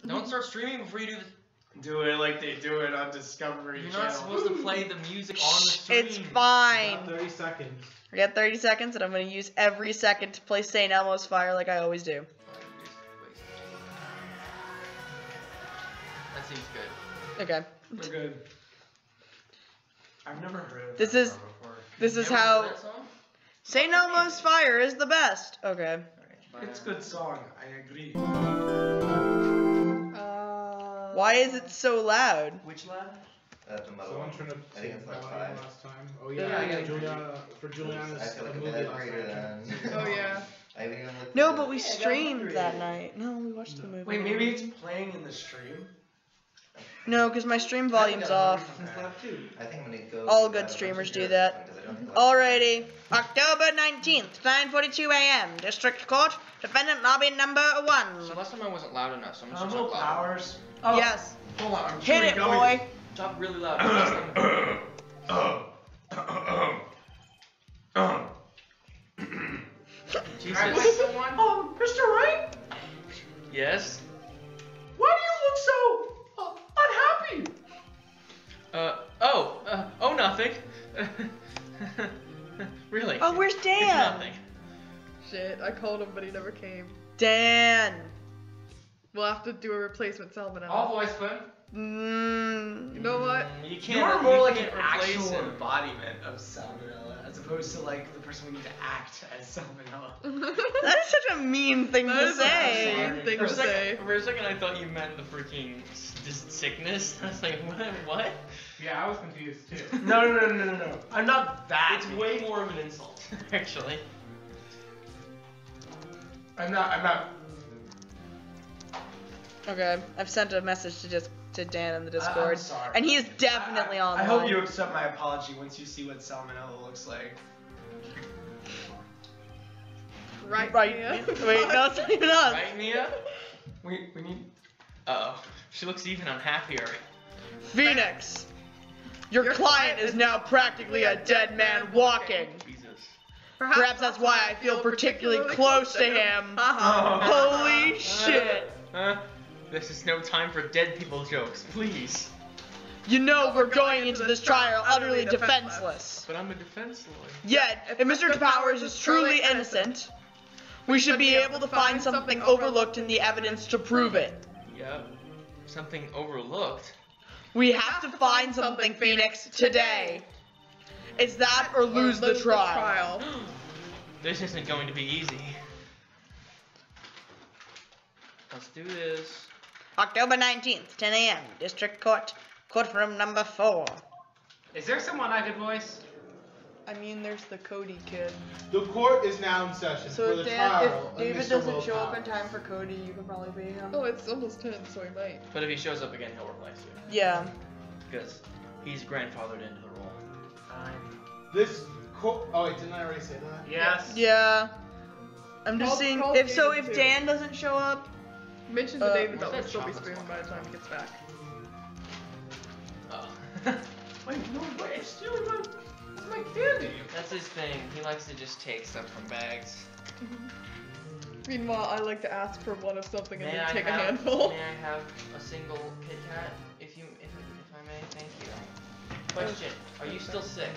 Don't start streaming before you do the... Do it like they do it on Discovery You're Channel. not supposed to play the music on the stream. It's fine. About 30 seconds. I got 30 seconds, and I'm going to use every second to play St. Elmo's Fire like I always do. That seems good. Okay. We're good. I've never heard of This that is- song before. This is Never heard how that song? St. Elmo's Fire is the best. Okay. It's a good song, I agree. Why is it so loud? Which lab? The mother Someone one. trying to I think it's like volume 5. last time. Oh Yeah, yeah, I gotta for Juliana's I feel like a movie bit last greater night. than. Oh yeah. I haven't even looked No, at but it. we Yeah, I got streamed hungry. that night. No, we watched the movie. Wait, maybe it's playing in the stream? No, because my stream volume's off. I think I'm gonna go. All good streamers do that. Alrighty. October 19th, 9:42 a.m. District Court, defendant lobby number 1. So last time I wasn't loud enough, so I'm just gonna Humble talk louder. Powers. Oh, Yes. hold on. I'm Hit chewing it, gummy. boy. Talk really loud. Jesus. Mr. Wright? Yes? Why do you look so unhappy? Oh, nothing. Really? Oh, where's It's Dan? nothing. Shit, I called him, but he never came. Dan. We'll have to do a replacement salmonella. I'll voice them. You know what? You can't. You're more like an can't replace actual him. embodiment of salmonella, as opposed to like the person we need to act as salmonella. That is such a mean thing That to is a say. mean thing For to a, say. second, for a second, I thought you meant the freaking just sickness. I was like, what? Yeah, I was confused too. No. I'm not that. It's way more of an insult, actually. I'm not. Okay, I've sent a message to Dan in the Discord, I'm sorry. and he is definitely I online. hope you accept my apology once you see what salmonella looks like. Right. Right. Mia? Wait, no, it's not even us. Right, Mia? We need. Uh-oh. She looks even unhappier. Phoenix, your client is now practically a dead man walking. Jesus. Perhaps that's why I feel particularly close to him. Haha. Holy shit. This is no time for dead people jokes, please. You know we're going into this trial utterly defenseless. But I'm a defense lawyer. Yet, if Mr. Powers is truly innocent, we should be able to find something overlooked in the evidence to prove it. Yep. Something overlooked. We have to find something, Phoenix, today. It's that or lose the trial. This isn't going to be easy. Let's do this. October 19th, 10 a.m. District Court, courtroom number 4. Is there someone I could voice? I mean, there's the Cody kid. The court is now in session So for the if trial David of Mr. doesn't show Will up in Powers. time for Cody, you can probably be him. Oh, it's almost 10, so he might. But if he shows up again, he'll replace you. Yeah. Because he's grandfathered into the role. This court. Oh wait, didn't I already say that? Yes. Yeah. I'm just Call- seeing call if David too. Dan doesn't show up. Mention to David where's that we'll that still be chocolate streaming by the time he gets back. Oh. Wait, no way. It's stealing my candy. That's his thing. He likes to just take stuff from bags. Meanwhile, I like to ask for one of something and May then I take a have- handful. May I have a single Kit Kat, if I may? Thank you. Question: are you still sick?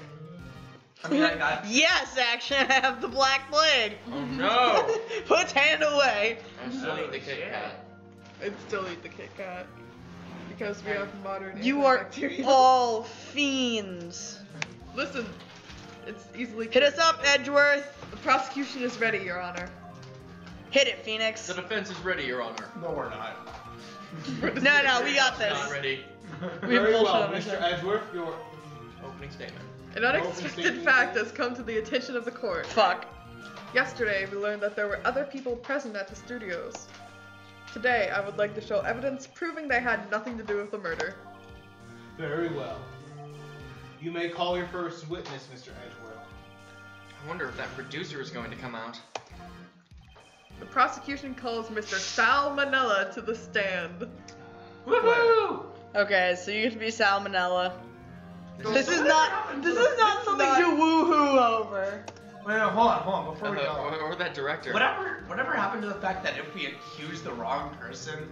I mean, I got. Yes, actually, I have the black plague. Oh no! Puts hand away. I still need the Kit Kat. I'd still eat the Kit Kat. Because we have modern You are antibacterial. all fiends. Listen, it's easily Hit us up, Edgeworth. The prosecution is ready, Your Honor. Hit it, Phoenix. The defense is ready, Your Honor. No, we're not. No, we got this. Not ready. We have Very bullshit well, on Mr. ourselves. Edgeworth, your Opening statement. An unexpected fact has come to the attention of the court. Fuck. Yesterday, we learned that there were other people present at the studios. Today, I would like to show evidence proving they had nothing to do with the murder. very well. You may call your first witness, Mr. Edgeworth. I wonder if that producer is going to come out. The prosecution calls Mr. Salmonella to the stand. Woohoo! Okay, so you get to be Salmonella. This is What not happened this to is not this something guy? to woohoo over. Wait, no, hold on, before we go. Or that director. Whatever happened to the fact that if we accuse the wrong person,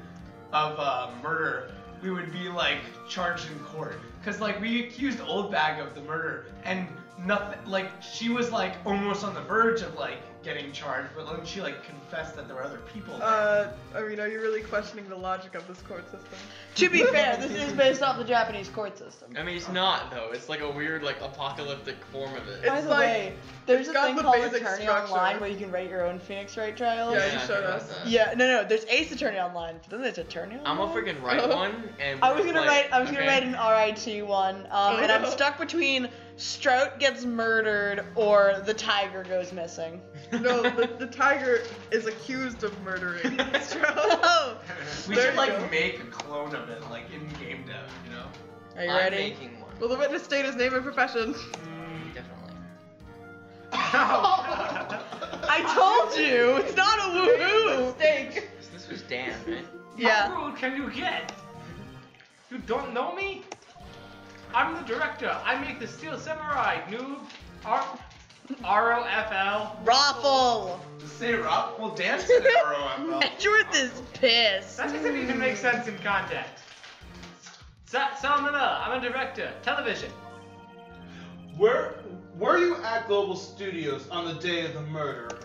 of murder, we would be like charged in court. Cause like we accused Old Bag of the murder, and nothing. Like she was like almost on the verge of like getting charged, but then she like confessed that there were other people there. I mean, are you really questioning the logic of this court system? To be fair, this is based off the Japanese court system. I mean, it's not though. It's like a weird, like apocalyptic form of it. It's By the like- way, there's a got thing the called basic Attorney structure. Online where you can write your own Phoenix Wright trials. Yeah, you I showed heard about us. that. Yeah, no, there's Ace Attorney Online, but then there's Attorney Online. I'm gonna freaking write one, and I was gonna like, write an RIT one, and I'm stuck between Strout gets murdered or the tiger goes missing. No, the tiger is accused of murdering Stram. Oh, We There should you like go. make a clone of it, like in game dev, you know? are you I'm ready? making one. Will the witness state his name and profession? Definitely. I told you, it's not a woohoo. Mistake. So this was Dan, right? Yeah. How rude can you get? You don't know me? I'm the director. I make the Steel Samurai, noob. R-O-F-L. Raffle. Say Rob? Well, Dan said ROFL. Edgeworth is pissed. That doesn't even make sense in context. Salmonella, I'm a director. Television. Were you at Global Studios on the day of the murder?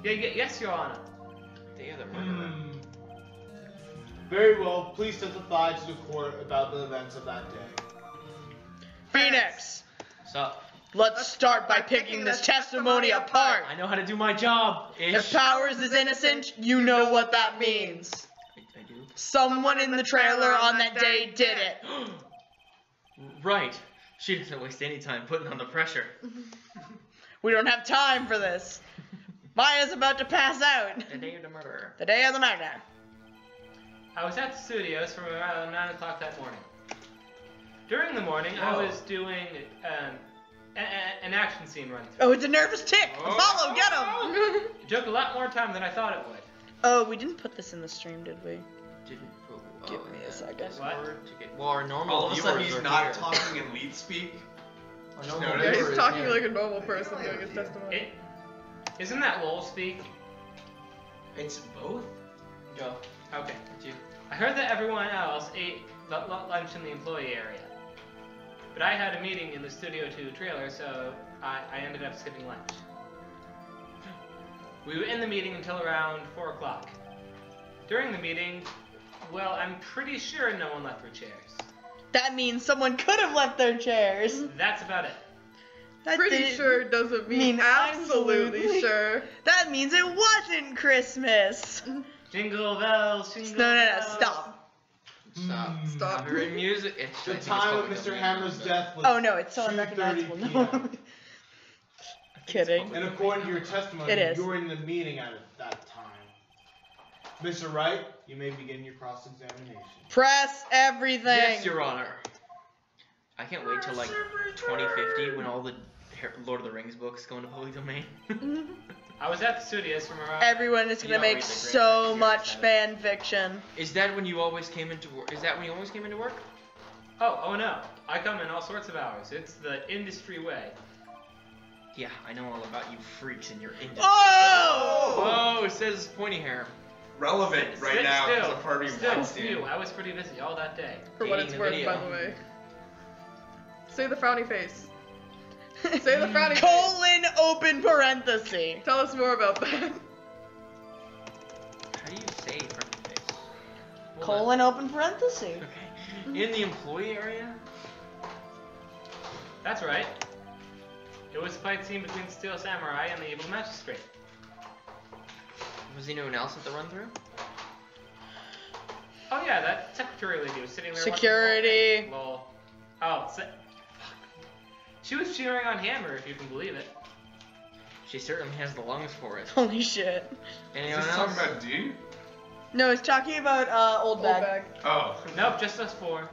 Yes, Your Honor. Day of the murderer. Very well. Please testify to the court about the events of that day. Phoenix. So, Let's start by picking this testimony apart. I know how to do my job. If Powers is innocent, you know what that means. I do. Someone in the trailer on that day did it. Right. She doesn't waste any time putting on the pressure. We don't have time for this. Maya's about to pass out. The day of the murderer. The day of the murder. I was at the studios from around 9 o'clock that morning. During the morning, I Whoa. was doing an action scene run through. Oh, it's a nervous tick. Apollo, get him. It took a lot more time than I thought it would. Oh, we didn't put this in the stream, did we? Didn't. Give me a second. What? Well, our normal All of a sudden viewers he's are not here. talking in lead speak. Our normal Yeah, Yeah, viewers he's are talking here. like a normal person doing his testimony. Isn't that lol speak? It's both? Go. Okay. I heard that everyone else ate lunch in the employee area. But I had a meeting in the Studio 2 trailer, so I ended up skipping lunch. We were in the meeting until around 4 o'clock. During the meeting, well, I'm pretty sure no one left their chairs. That means someone could have left their chairs. That's about it. That Pretty didn't sure doesn't mean absolutely sure. That means it wasn't Christmas. Jingle bells, jingle No, bells. stop. Stop. Stop. Copyright music. The I think it's time of public Mr. domain, Hammer's but- death was Oh no, it's so 2:30 unrecognizable. p.m. No. Kidding. And according to your testimony, It is. you were in the meeting at that time. Mr. Wright, you may begin your cross-examination. Press everything. Yes, Your Honor. I can't wait till like 2050 when all the Lord of the Rings books go into public domain. I was at the studios from around. Everyone is You gonna don't make read the so great much figures, fan fiction. Is that when you always came into work? Is that when you always came into work? Oh no. I come in all sorts of hours. It's the industry way. Yeah, I know all about you freaks in your industry. Oh! Whoa, it says pointy hair. Relevant right now Still, because of Harvey still, Weinstein. you. I was pretty busy all that day. For what Dating it's the worth, video. by the way. Say the frowny face. Say the frowny face. Colon open parenthesis. Tell us more about that. How do you say front face? Hold Colon open parenthesis. Okay. In the employee area? That's right. It was a fight scene between the Steel Samurai and the Evil Magistrate. Was anyone else at the run through? Oh yeah, that secretary lady was sitting there. Security. watching the whole thing. Lol. Oh, fuck. She was cheering on Hammer, if you can believe it. She certainly has the lungs for it. Holy shit. Is Anyone this else? talking about D? No, it's talking about old Old bag. bag. Oh. Nope, just us four.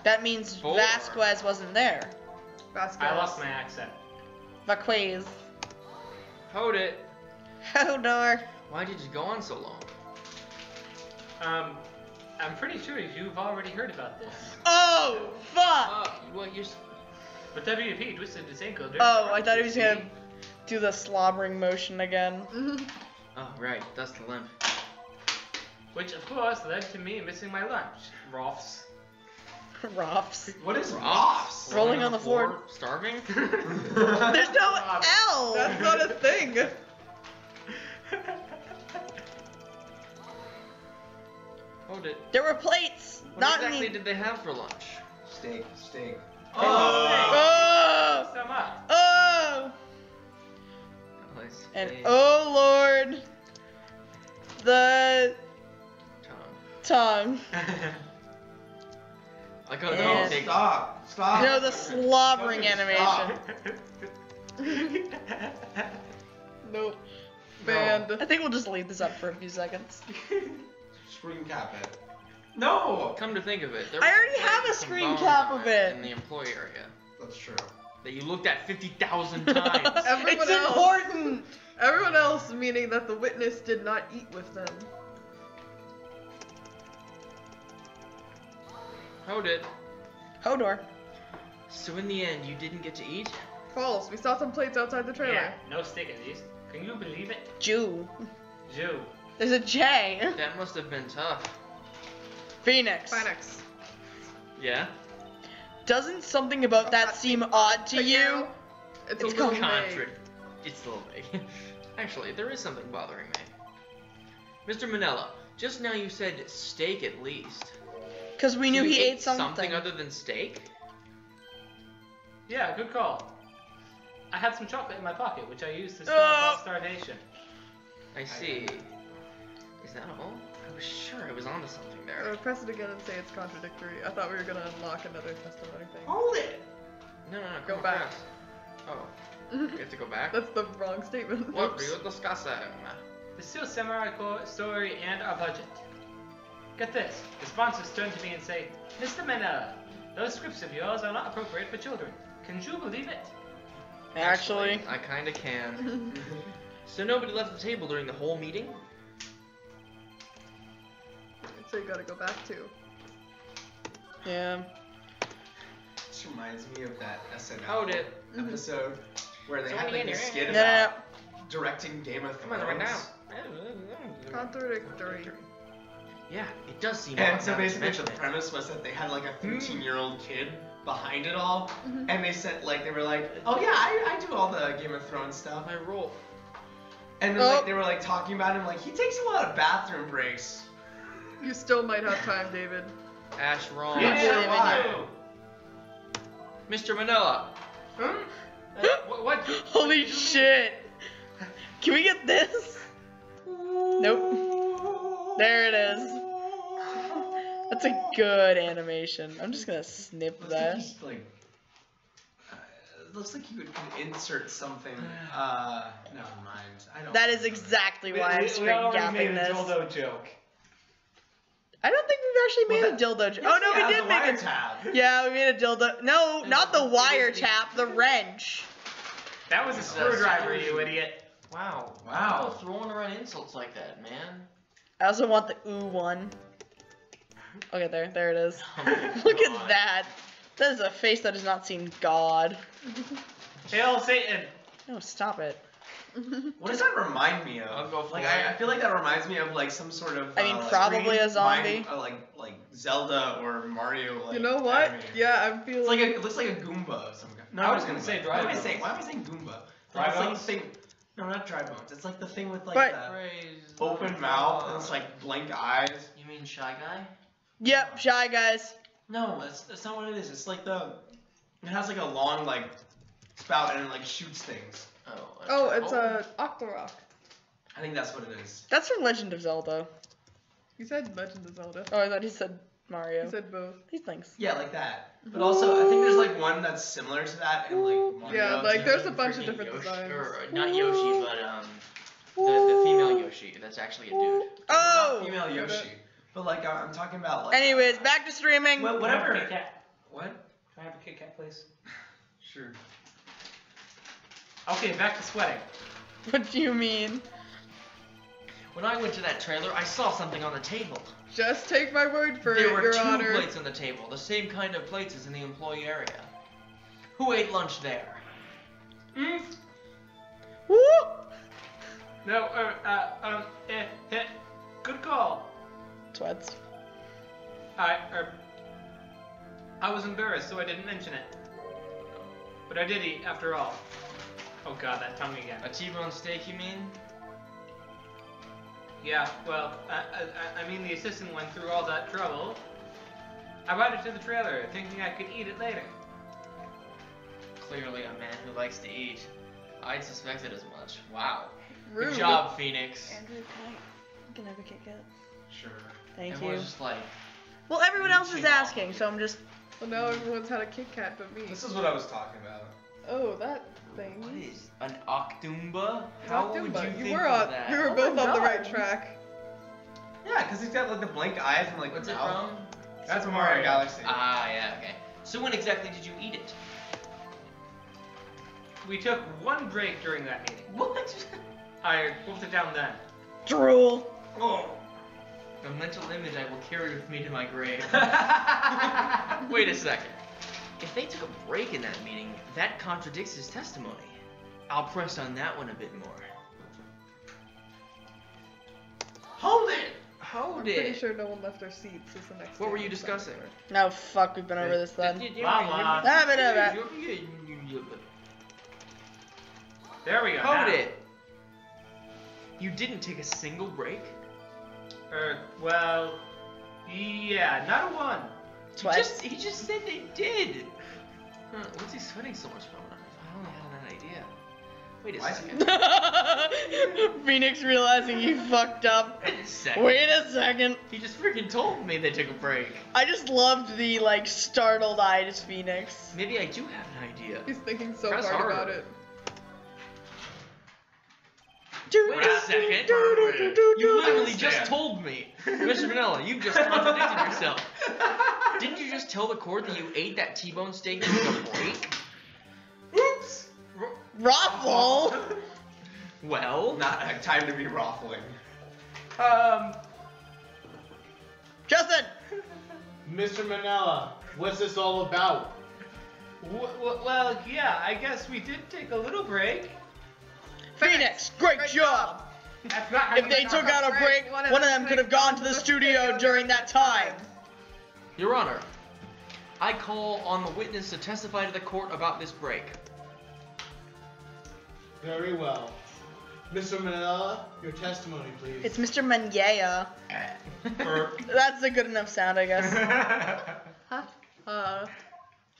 That means Four. Vasquez wasn't there. Vasquez. I lost my accent. Vasquez. Hold it. Hodor. Why did you go on so long? I'm pretty sure you've already heard about this. Oh, fuck. Well, you're. But WP twisted his ankle during Oh, I thought he was see? gonna do the slobbering motion again. Oh, right. That's the limp. Which, of course, led to me missing my lunch. Roths. Rofs. What is Ross? Rolling on the floor. Starving? There's no L. That's not a thing. Hold it. There were plates. What Not exactly in the... did they have for lunch? Steak. Oh. Sum up. Oh. Nice. And oh Lord. The tongue. I got And- no. Stop. No, the slobbering animation. Nope. Banned. I think we'll just leave this up for a few seconds. Screen cap it. No. Come to think of it, there I was already have a plates and screen bones cap on of it. in the employee area That's true. that you looked at 50,000 times. Everyone It's else. important. Everyone else, meaning that the witness did not eat with them. Hold it. Hodor. So in the end, you didn't get to eat? False. We saw some plates outside the trailer. Yeah, no steak at least. Can you believe it? Jew. Jew. There's a J. That must have been tough. Phoenix. Phoenix. Yeah? Doesn't something about that seem odd to you? It's It's a little called vague. It's a little vague. Actually, there is something bothering me. Mr. Manella, just now you said steak at least. Because we knew So you he ate something. Something other than steak? Yeah, good call. I had some chocolate in my pocket, which I used to stave Oh. off starvation. I see. Is that all? I was sure I was onto something there. Press it again and say it's contradictory. I thought we were gonna unlock another testimony thing. Hold it. No, Go come back. across. Oh, we have to go back? That's the wrong statement. What were you discussing? The Steel Samurai story and our budget. Get this. The sponsors turn to me and say, Mr. Manella, those scripts of yours are not appropriate for children. Can you believe it? Actually. I kinda can. So nobody left the table during the whole meeting? So you gotta go back to. Yeah. This reminds me of that SNL Hold it. episode where they So had many like a in here. skit No, no, about directing Game of Come Thrones. on, right now. Contradictory. Yeah, it does seem And odd so now that you basically mention the it. premise was that they had like a 13-year-old kid behind it all, Mhm. and they said like they were like, oh yeah, I do all the Game of Thrones stuff. My role. And then Oh. like they were like talking about him like he takes a lot of bathroom breaks. You still might have time, David. Ash wrong. Yeah. believe in why? Mr. Manila. What? Holy shit. Can we get this? Nope. There it is. That's a good animation. I'm just gonna snip Looks like that. he's like. Looks like you could insert something. Never mind. I don't. That is exactly why I'm screen capping this. dildo joke. I don't think we've actually made Well, a dildo joke. Oh no, we did make a. tab. Yeah, we made a dildo. No, not the wiretap, the wrench. That was a screwdriver, you idiot. Wow. Wow. People throwing around insults like that, man. I also want the ooh one. Okay, there it is. Oh my Look God. at that. That is a face that has not seen God. Hail Satan. No, stop it. What does that remind me I'll of? go for Like it. I feel like that reminds me of like some sort of. I mean, like, probably a zombie. like Zelda or Mario. Like, You know what? anime. Yeah, I'm feeling. It's like it looks like a Goomba of some kind. No, I not was a gonna Goomba. say dry Why am I bones. saying? Why am I saying Goomba? Dry It's like bones? the thing. No, not dry bones. It's like the thing with like But- the Praise open the mouth Lord. and it's like blank eyes. You mean Shy Guy? Yep, Shy Guys. No, that's not what it is. It's like the. It has like a long like spout and it like shoots things. Oh, it's a Octorok. I think that's what it is. That's from Legend of Zelda. You said Legend of Zelda. Oh, I thought he said Mario. You said both. These things. Yeah, like that. But also, I think there's like one that's similar to that in like Mario. Yeah, like there's a too. bunch of Freaking different Yoshi, designs. or not Yoshi, but the female Yoshi. That's actually a dude. Not Oh! female Yoshi. But like I'm talking about like. Anyways, back to streaming. Well, whatever. Kit Kat. What? Can I have a Kit Kat, please? Sure. Okay, back to sweating. What do you mean? When I went to that trailer, I saw something on the table. Just take my word for There it, were Your two Honor. plates on the table, the same kind of plates as in the employee area. Who ate lunch there? Woo! No, good call. Sweats. I was embarrassed, so I didn't mention it. But I did eat, after all. Oh god, that tongue again. A T-bone steak, you mean? Yeah, well, I mean the assistant went through all that trouble. I brought it to the trailer, thinking I could eat it later. Clearly a man who likes to eat. I'd suspected as much. Wow. Rude. Good job, Phoenix. Andrew, can I have a Kit Kat? Sure. Thank and you. we're just like, Well, everyone else is reaching asking, off. so I'm just. Well, now everyone's had a Kit Kat but me. This is what I was talking about. Oh, that thing. what is an octumba? How would you Dumba. think You were of on. that? You were Oh both my on the God. right track. Yeah, because he's got like the blank eyes and like What's the it mouth. from? That's Mario Galaxy. Ah, yeah, okay. So when exactly did you eat it? We took one break during that meeting. What? I wolfed it down then. Drool. Oh. A mental image I will carry with me to my grave. Wait a second. If they took a break in that meeting, that contradicts his testimony. I'll press on that one a bit more. Hold it! Hold I'm pretty it. sure no one left their seats is the next What thing were you I'm discussing? sorry. No, fuck, we've been over this then. Lava. There we go. Hold now. it. You didn't take a single break? Well, yeah, not a one. Sweats. He just said they did. Huh, what's he sweating so much from? I only had an idea. Wait a Why? second. Phoenix realizing he fucked up. Wait a second. Wait a second. He just freaking told me they took a break. I just loved the like startled-eyed Phoenix. Maybe I do have an idea. He's thinking so Press hard harder. about it. Wait a second. You literally just told me. Mr. Vanilla, you just contradicted yourself. Didn't you just tell the court that you ate that T-bone steak and took a break? Oops! Raffle. Well, Not a time to be raffling. Justin. Mr. Manila, what's this all about? Well, yeah, I guess we did take a little break. Phoenix, great job. That's not how If you they talk took out a about break, one of them could have gone to the studio during that time. Your Honor, I call on the witness to testify to the court about this break. Very well. Mr. Manila, your testimony, please. It's Mr. Manyea. That's a good enough sound, I guess.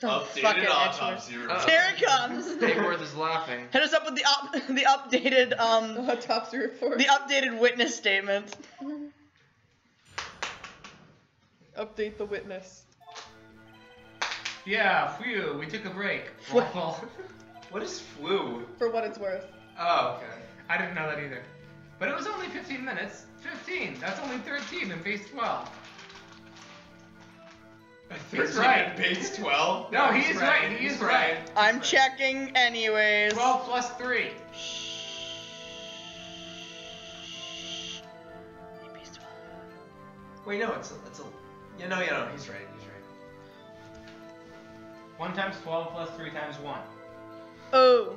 Don't fucking autopsy Edgeworth. Here it comes. Egworth is laughing. Hit us up with the updated Autopsy report. the updated witness statement. Update the witness. Yeah, phew, we took a break. Flu. What is flu? For what it's worth. Oh, okay. I didn't know that either. But it was only 15 minutes. 15. That's only 13 in base 12. He's right. Base 12? No, he is right. He is right. I'm checking anyways. 12 plus 3. Wait, no, it's a. Yeah, no, he's right. 1 times 12 plus 3 times 1. Oh.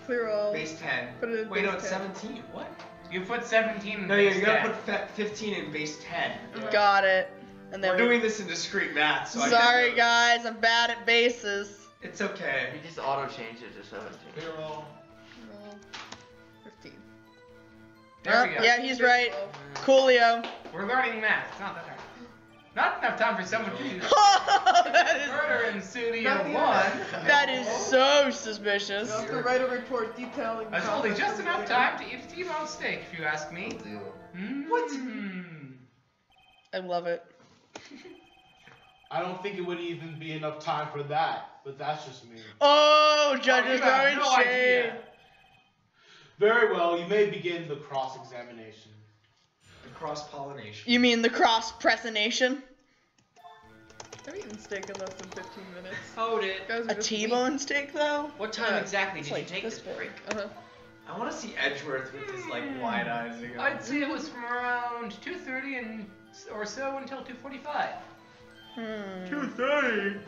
Clear all. Base 10. Put it in Wait, no, base it's 10. 17. What? You put 17 in No, base you gotta 10. put 15 in base 10. Got it. And then We're doing this in discrete math, so I Sorry can't- guys, I'm bad at bases. It's okay. He just auto-changed it to 17. Clear all. 15. There we go. Yeah, he's right. Coolio. We're learning math. It's not that hard. Not enough time for someone to use that murder in Studio 1. that is so suspicious. You have to write a report detailing. That's only just enough time to eat a T-bone steak, if you ask me. What? I love it. I don't think it would even be enough time for that, but that's just me. Oh, judge You is have throwing no shade. idea. Very well, you may begin the cross-examination. The cross-pollination. You mean the cross-pressination? I've eaten steak in less than 15 minutes. Hold it. Guys are A just T-bone steak, though? What time exactly It's did like you take this this big. break? Uh-huh. I want to see Edgeworth with his like wide eyes again. I'd say it was from around 2:30 and or so until 2:45. 2:30.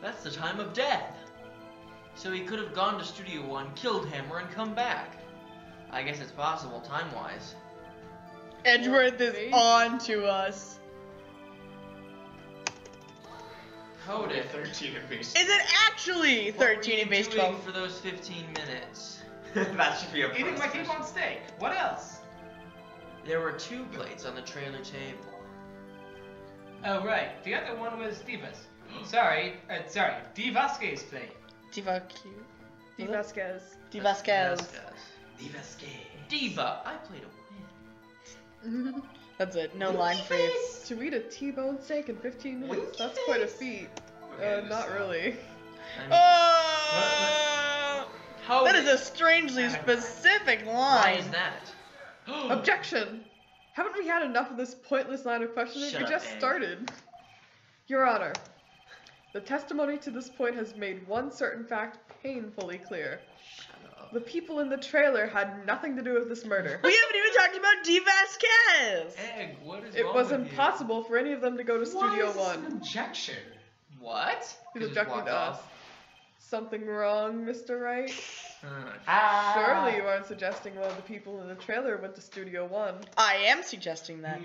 That's the time of death. So he could have gone to Studio One, killed Hammer, and come back. I guess it's possible time-wise. Edgeworth is Maybe. on to us. Cody, 13 in base. Is it actually 13 in base what were you 12? doing for those 15 minutes? That should be a Eating my first. T-bone steak. What else? There were 2 plates on the trailer table. Oh right, the other one was Divas. Sorry, Di Vasquez plate. Diva Q. D. Vasquez. D. Vasquez. Diva, I played a win. That's it. No line for you. To eat a T-bone steak in 15 minutes, that's quite a feat. Not really. Oh! How That is a strangely specific line. Why is that? Objection! Haven't we had enough of this pointless line of questioning? Shut We up, just Egg. started. Your Honor, the testimony to this point has made one certain fact painfully clear. Shut up. The people in the trailer had nothing to do with this murder. We haven't even talked about D. Vasquez. Egg, what is It wrong was with impossible for any of them to go to Studio Why is this One. an objection? You? What? He's 'Cause it's objecting to blocked us. off. Something wrong, Mr. Wright? Ah. Surely you aren't suggesting one of the people in the trailer went to Studio One. I am suggesting that.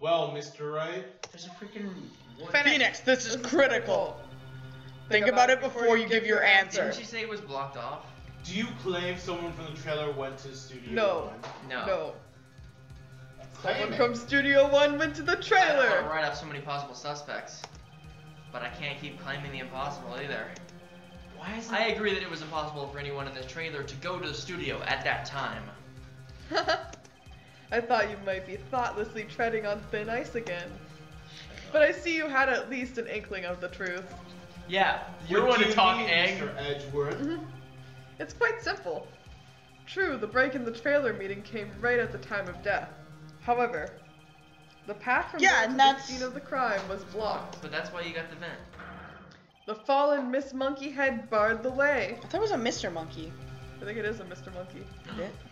Well, Mr. Wright, There's a freaking. Phoenix, this is critical. Think about it before you give your answer. Didn't she say it was blocked off? do you claim someone from the trailer went to Studio No. One? No. No. Claim Someone it. from Studio One went to the I don't want to trailer. write off so many possible suspects. But I can't keep claiming the impossible either. Why is I agree that it was impossible for anyone in this trailer to go to the studio at that time. I thought you might be thoughtlessly treading on thin ice again. But I see you had at least an inkling of the truth. Yeah, you're What one do to you talk, mean, Egg. Mr. Edgeworth? It's quite simple. True, the break in the trailer meeting came right at the time of death. However, the path from Yeah, there and to that's- the scene of the crime was blocked. But that's why you got the vent. The fallen Miss Monkey Head barred the way. I thought it was a Mr. Monkey. I think it is a Mr. Monkey.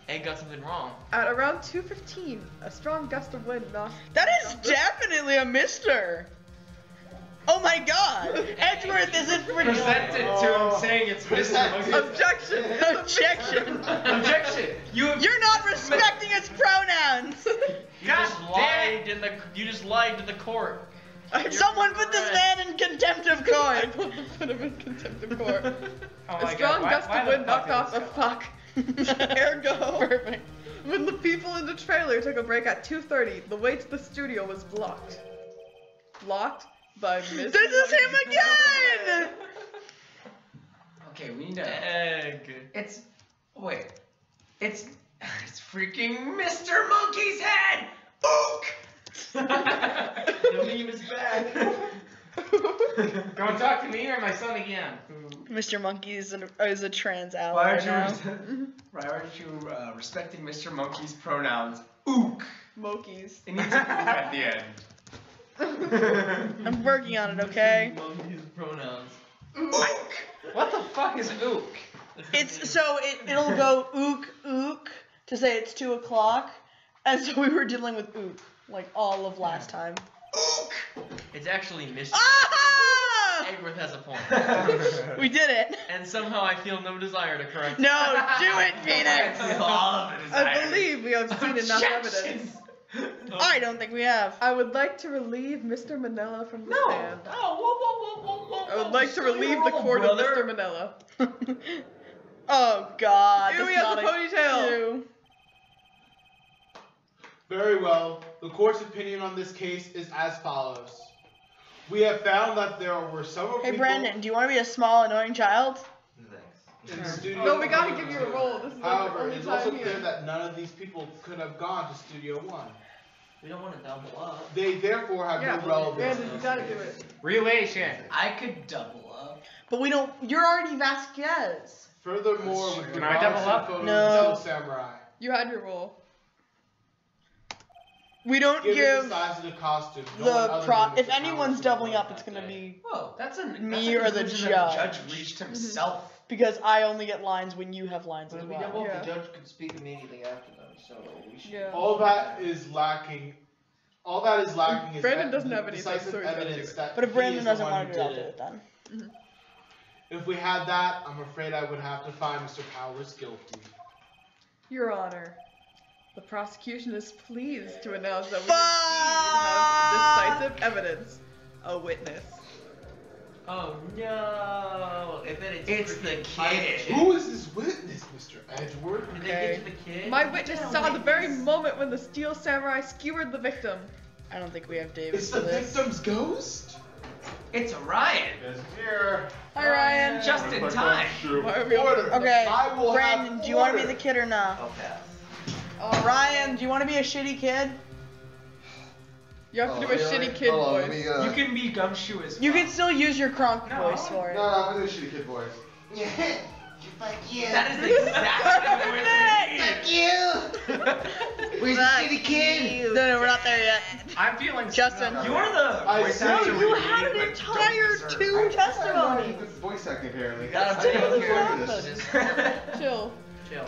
Egg got something wrong. At around 2:15, a strong gust of wind knocked. That is definitely a Mr. Oh my god! Edgeworth isn't presented to him saying it's Mr. Monkey? Objection! Objection! Objection! You're not respecting his pronouns! You just lied to the court. Someone put this man in contempt of I court! put him in contempt of court. Oh A my strong God, gust why of the wind fuck knocked is off this the fuck. Ergo. Perfect. When the people in the trailer took a break at 2:30, the way to the studio was blocked. Blocked by Miss. This is him again! Okay, we need to. Egg. It's. Wait. It's freaking Mr. Monkey's head! Ook! The meme is back. Don't talk to me or my son again. Mr. Monkey is a trans ally Why aren't now. why aren't you respecting Mr. Monkey's pronouns? Ook! Mokies. It needs a ook at the end. I'm working on it, okay? Monkey's pronouns. Ook! What the fuck is ook? It's so it'll go ook to say it's 2 o'clock, and so we were dealing with ook like all of last time. Ook! It's actually Mr. Ah! Egworth has a point. We did it. And somehow I feel no desire to correct No, do it, Phoenix. All of it is I believe we have seen enough evidence. I don't think we have. I would like to relieve Mr. Manella from the No! stand. Oh, I would like to relieve the court of Mr. Manella. Oh God. Ew, that's he has not a ponytail. Ew. Very well. The court's opinion on this case is as follows. We have found that there were several Hey people Brandon, do you want to be a small annoying child? Thanks. in the studio. No, we gotta give you a roll. This is the However, only it's also time clear here. that none of these people could have gone to Studio One. We don't want to double up. They therefore have Yeah, no relevance. Brandon, you gotta do it. Relation. I could double up. But we don't. You're already Vasquez. Furthermore, with Can I regards double to up? photos No. of the samurai, You had your roll. We don't given the give size of the costume, no one the other prop. than If Mr. anyone's Powers doubling would up, have it's that gonna day. be Whoa, that's a Me or the conclusion that the judge. judge reached himself. because I only get lines when you have lines But as if we well. double up, Yeah. the judge could speak immediately after them, so we should. Yeah. All that is lacking. All that is lacking is Brandon that doesn't the have anything, decisive so he's gotta do evidence it. that But if he Brandon is the doesn't one want who to do it, did I'll do it then. If we had that, I'm afraid I would have to find Mr. Powers guilty. Your Honor, The prosecution is pleased to announce that we indeed have decisive evidence. A witness. Oh no! I bet It's the kid. Who is this witness, Mr. Edgeworth? Did they get to the kid? My witness saw the very moment when the steel samurai skewered the victim. I don't think we have David It's for the this. victim's ghost? It's Ryan. Yes, here. Hi, Ryan. Just in time. Why are we Order. Okay, I will Brandon, have do you want to be order. the kid or not? I'll pass. Ryan, do you want to be a shitty kid? You have to do a shitty kid Hold on, let voice. me, You can be Gumshoe as well. You can still use your Kronk No. voice for it. No, I'm gonna do a shitty kid voice. Fuck you. That is exactly the voice Fuck you. Where's the shitty kid? No, we're not there yet. I'm feeling Justin. You're the I voice see. actor. No, you we had needed, an but entire don't two deserve. testimonies. It's voice acting apparently. Gotta I take don't care care of this. this. Chill. Chill.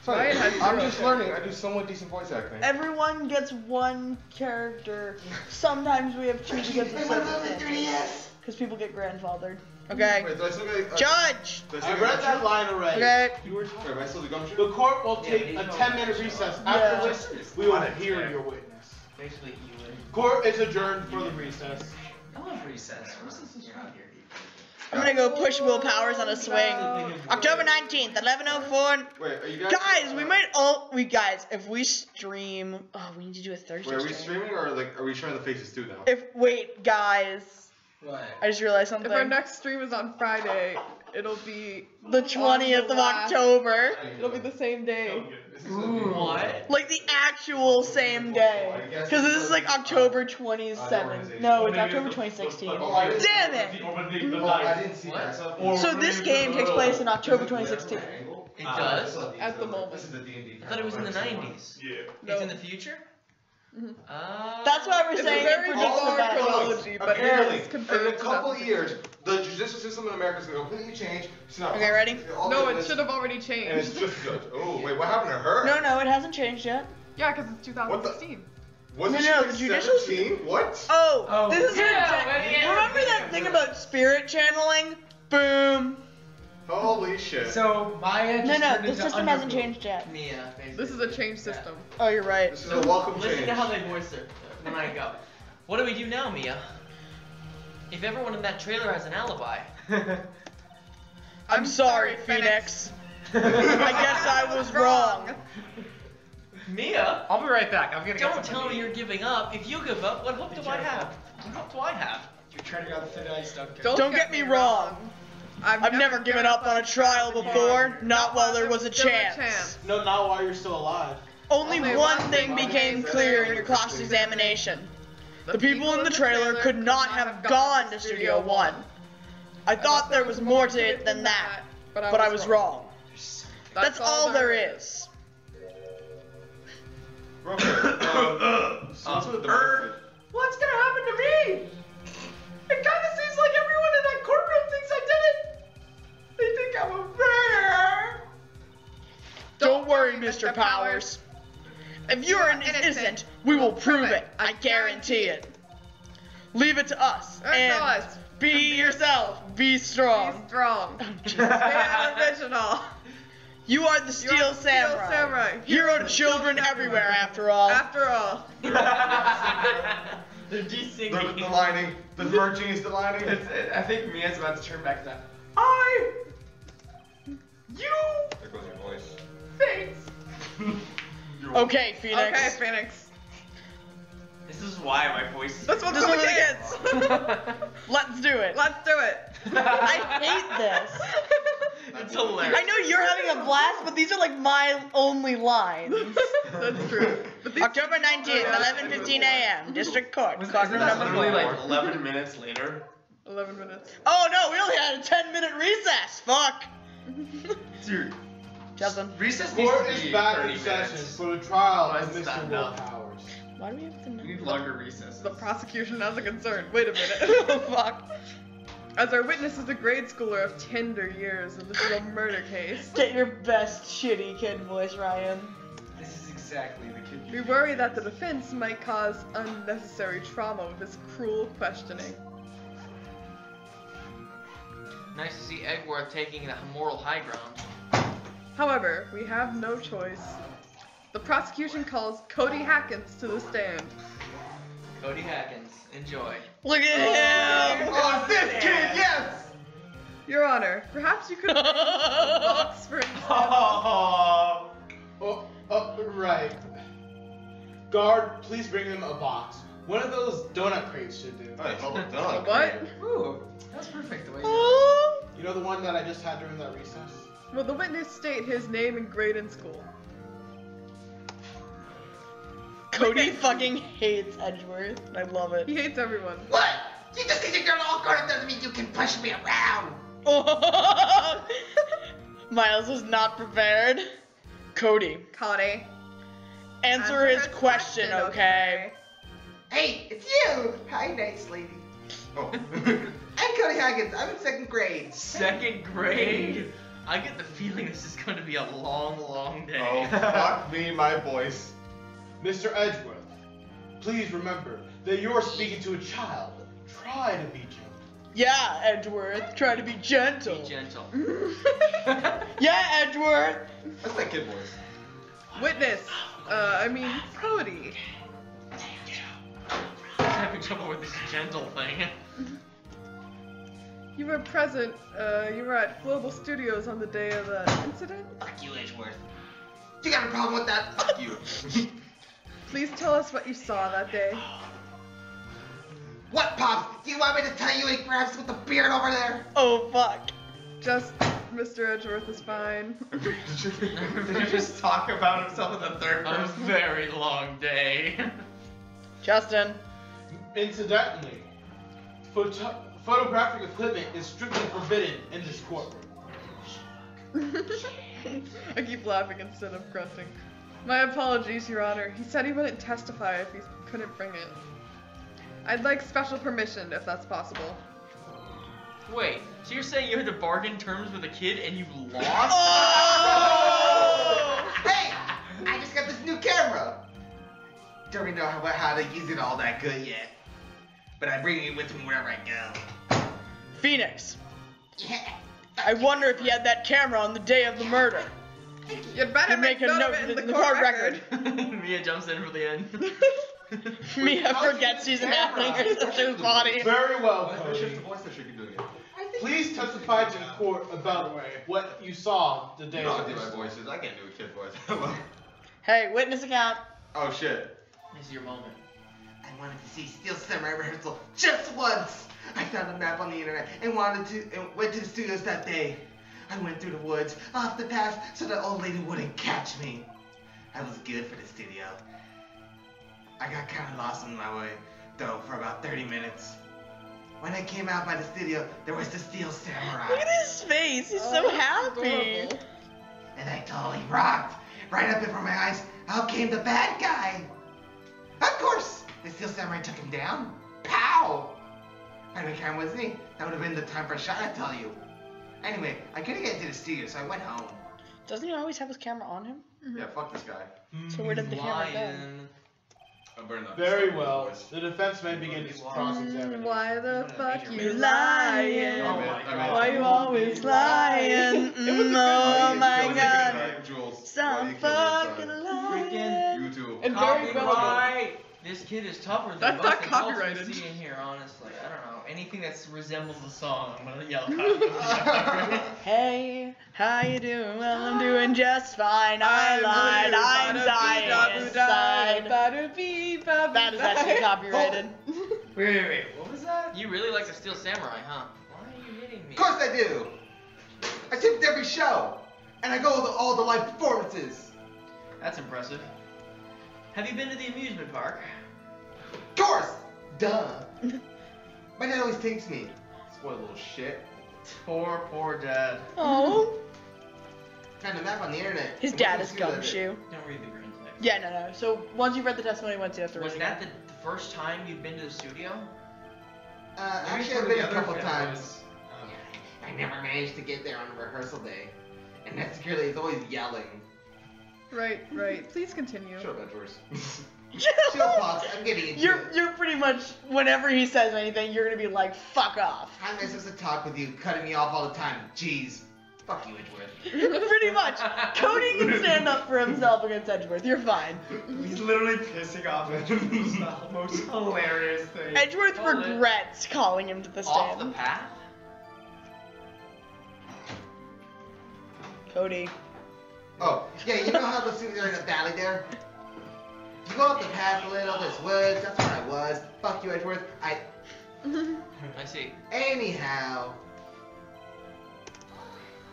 Ryan has I'm zero just care. learning. I do somewhat decent voice acting. Everyone gets one character. Sometimes we have two because of circumstances. Because people get grandfathered. Okay. Wait, do I still get Judge! do I still I get read gumshoe? that line already. Okay. Wait, am I still the gumshoe? The court will Yeah, take he's a going 10-minute to recess. Yeah. After which, we will Honest, hear yeah. your witness. Basically, you win. Court is adjourned for the recess. I love recess. Recess is fun. I'm gonna go push Will Powers on a swing. October 19th, 11:04. Wait, are you guys? Guys, guys, if we stream, we need to do a Thursday Wait, are we stream. streaming or like are we showing the faces too now? Wait, guys, What? I just realized something. If our next stream is on Friday, it'll be The 20th of last- October. It'll be the same day. What? Like the actual same day. Because this is like October 27th. No, it's October 2016. Oh, I didn't- Damn it! Oh, I didn't see that. So this game takes place in October 2016. It does? At the moment. This is the D&D. I thought it was in the 90s. Yeah. It's in the future? Mhm. That's why we're It's a saying very it predicts bizarre events. chronology, but Apparently, it's in confirmed. a couple of years, the judicial system in America is going to completely change. It's not Okay, ready? No, it should have already And it's changed. just good. Oh, wait, what happened to her? No, it hasn't changed yet. Yeah, because it's 2016. Wasn't No, she no, like the judicial- 17? What? Oh, this is yeah, remember that thing about spirit channeling? Boom. Holy shit. So Maya No, just turned the into system hasn't Underboot. changed yet. Mia, basically. This is a change system. Oh, you're right. This is a welcome Listen change. to how they voice her when I go. What do we do now, Mia? If everyone in that trailer has an alibi. I'm sorry, Phoenix. I guess I was wrong. Mia? I'll be right back. I'm gonna get Don't something tell to me eat. you're giving up. If you give up, what hope do I have? What hope do I have? You're treading on thin ice, Duncan. Don't get me wrong. I've never given up on a trial before, not while there was a chance. No, not while you're still alive. Only one thing became clear in your cross-examination. The people in the trailer could not have gone to Studio One. I thought there was more to it than that, but I was wrong. That's all there is. Real quick, so what's with the demographic? What's gonna happen to me? It kind of seems like everyone in that courtroom thinks I did it. They think I'm a bear. Don't worry, Mr. Powers. If you're innocent, we will prove it. I guarantee it. Leave it to us. And be yourself. Be strong. Be strong. Jesus. Stay original. You are the Steel Samurai. Hero to children everywhere, after all. After all. They're desynching. The lining, the merging is the lining. I think Mia's about to turn back to that. You There goes your voice. thanks. Okay, Phoenix. Okay, Phoenix. This is why my voice is. This one's This for one the for the kids. Let's do it. Let's do it. I hate this. It's hilarious. I know you're having a blast, but these are like my only lines. That's true. But these- October 19th, 11:15 a.m. District Court. Courtroom number 4. 11 minutes later? 11 minutes. Oh no, we only had a 10-minute recess. Fuck. Dude, Justin. recess needs Court to is be back 30 in session minutes. for the trial of Otherwise it's Mr. not Will enough. Powers. Why do we have to know? We need longer recesses. The prosecution has a concern. Wait a minute. Oh fuck. As our witness is a grade schooler of tender years, and this is a murder case, Get your best shitty kid voice, Ryan. This is exactly the kid we you worry that the defense might cause unnecessary trauma with this cruel questioning. Nice to see Eggworth taking the moral high ground. However, we have no choice The prosecution calls Cody Hackins to the stand. Cody Hackins, enjoy. Look at him! Oh, this kid, yes! Your Honor, perhaps you could arrange a box for example. Right. Guard, please bring him a box. One of those donut crates should do. Alright, hold on, donut. What? Ooh, that's perfect the way you Oh. You know the one that I just had during that recess? Will the witness state his name and grade in school? Cody fucking hates Edgeworth. I love it. He hates everyone. What? You just because you're all grown up doesn't mean you can push me around. Miles was not prepared. Cody, Cody. answer his question, okay? Hey, it's you. Hi, nice lady. Oh. I'm Cody Haggins. I'm in 2nd grade. Second grade? I get the feeling this is going to be a long, long day. Oh, fuck me, my voice. Mr. Edgeworth, please remember that you're speaking to a child. Try to be gentle. Yeah, Edgeworth, try to be gentle. Be gentle. Yeah, Edgeworth. That's that kid voice. Witness. Cody. I'm having trouble with this gentle thing. You were present, you were at Global Studios on the day of the incident? Fuck you, Edgeworth. You got a problem with that? Fuck you. Please tell us what you saw that day. What, Pops? Do you want me to tell you he grabs with the beard over there? Oh, fuck. Just Mr. Edgeworth is fine. Did you just talk about himself in the third A person? very long day. Justin. Incidentally, photographic equipment is strictly forbidden in this courtroom. I keep laughing instead of grunting. My apologies, Your Honor. He said he wouldn't testify if he couldn't bring it. I'd like special permission if that's possible. Wait, so you're saying you had to bargain terms with a kid and you lost? Oh! Hey! I just got this new camera. Don't really know how to use it all that good yet. But I bring it with me wherever I go. Phoenix. Yeah. I wonder if he had that camera on the day of the murder. You'd better And make a note of it in the court record. Mia jumps in for the end. Mia forgets she's an acting her sister's body. Very well, That's just Cody. the voice that should keep doing it. Please testify to the court about what you saw the day You know of I do this. my voices. I can't do a kid voice. Hey, witness account. Oh shit. This is your moment. I wanted to see Steel Samurai rehearsal just once. I found a map on the internet and went to the studios that day. I went through the woods, off the path, so the old lady wouldn't catch me. I was good for the studio. I got kind of lost on my way, though, for about 30 minutes. When I came out by the studio, there was the Steel Samurai. Look at his face. He's so happy. Adorable. And I totally rocked. Right up in front of my eyes, out came the bad guy. Of course, the Steel Samurai took him down. Pow! I had a camera with me. That would have been the time for a shot, I tell you. Anyway, I couldn't get into the studio, so I went home. Doesn't he always have his camera on him? Yeah, fuck this guy. So where did the camera go? Lying. I'm burning up. Very well. The defense may begin its cross-examination. Why the fuck You you lying? Oh, lying? man. Why you always lying? Oh my god. Jules. Some fucking lying. You too. And very relevant. Copyright! This kid is tougher than That's most not adults we copyrighted. see in here, honestly. I don't know. Anything that resembles the song, I'm gonna yell copyright. Hey, how you doing? Well, I'm doing just fine. I lied. I'm dying inside. That is actually copyrighted. Wait. What was that? You really like the Steel Samurai, huh? Why are you hitting me? Of course I do. I taped every show, and I go to all the live performances. That's impressive. Have you been to the amusement park? Of course. Duh. My dad always takes me. Spoiled little shit. Poor dad. Oh, Found a map on the internet. his and dad went is to school with it. gumshoe. Don't read the green text. Yeah, no. So once you've read the testimony, once you have to read Was it that again. the first time you've been to the studio? Actually, I've been a couple times. I never managed to get there on a rehearsal day. And that security is always yelling. Right. Please continue. Shut up, Edgeworth. Chill, Pops. I'm getting into it. You're pretty much, whenever he says anything, you're gonna be like, fuck off. How am I supposed to talk with you, cutting me off all the time? Jeez. Fuck you, Edgeworth. Pretty much. Cody can stand up for himself against Edgeworth. You're fine. He's literally pissing off Edgeworth. It's the most hilarious thing. Edgeworth Hold it. regrets calling him to the Off the stand. path? Cody. Oh, yeah, you know how the students are in the valley there? You go up the path a little, there's woods, that's where I was. Fuck you, Edgeworth. I see. Anyhow.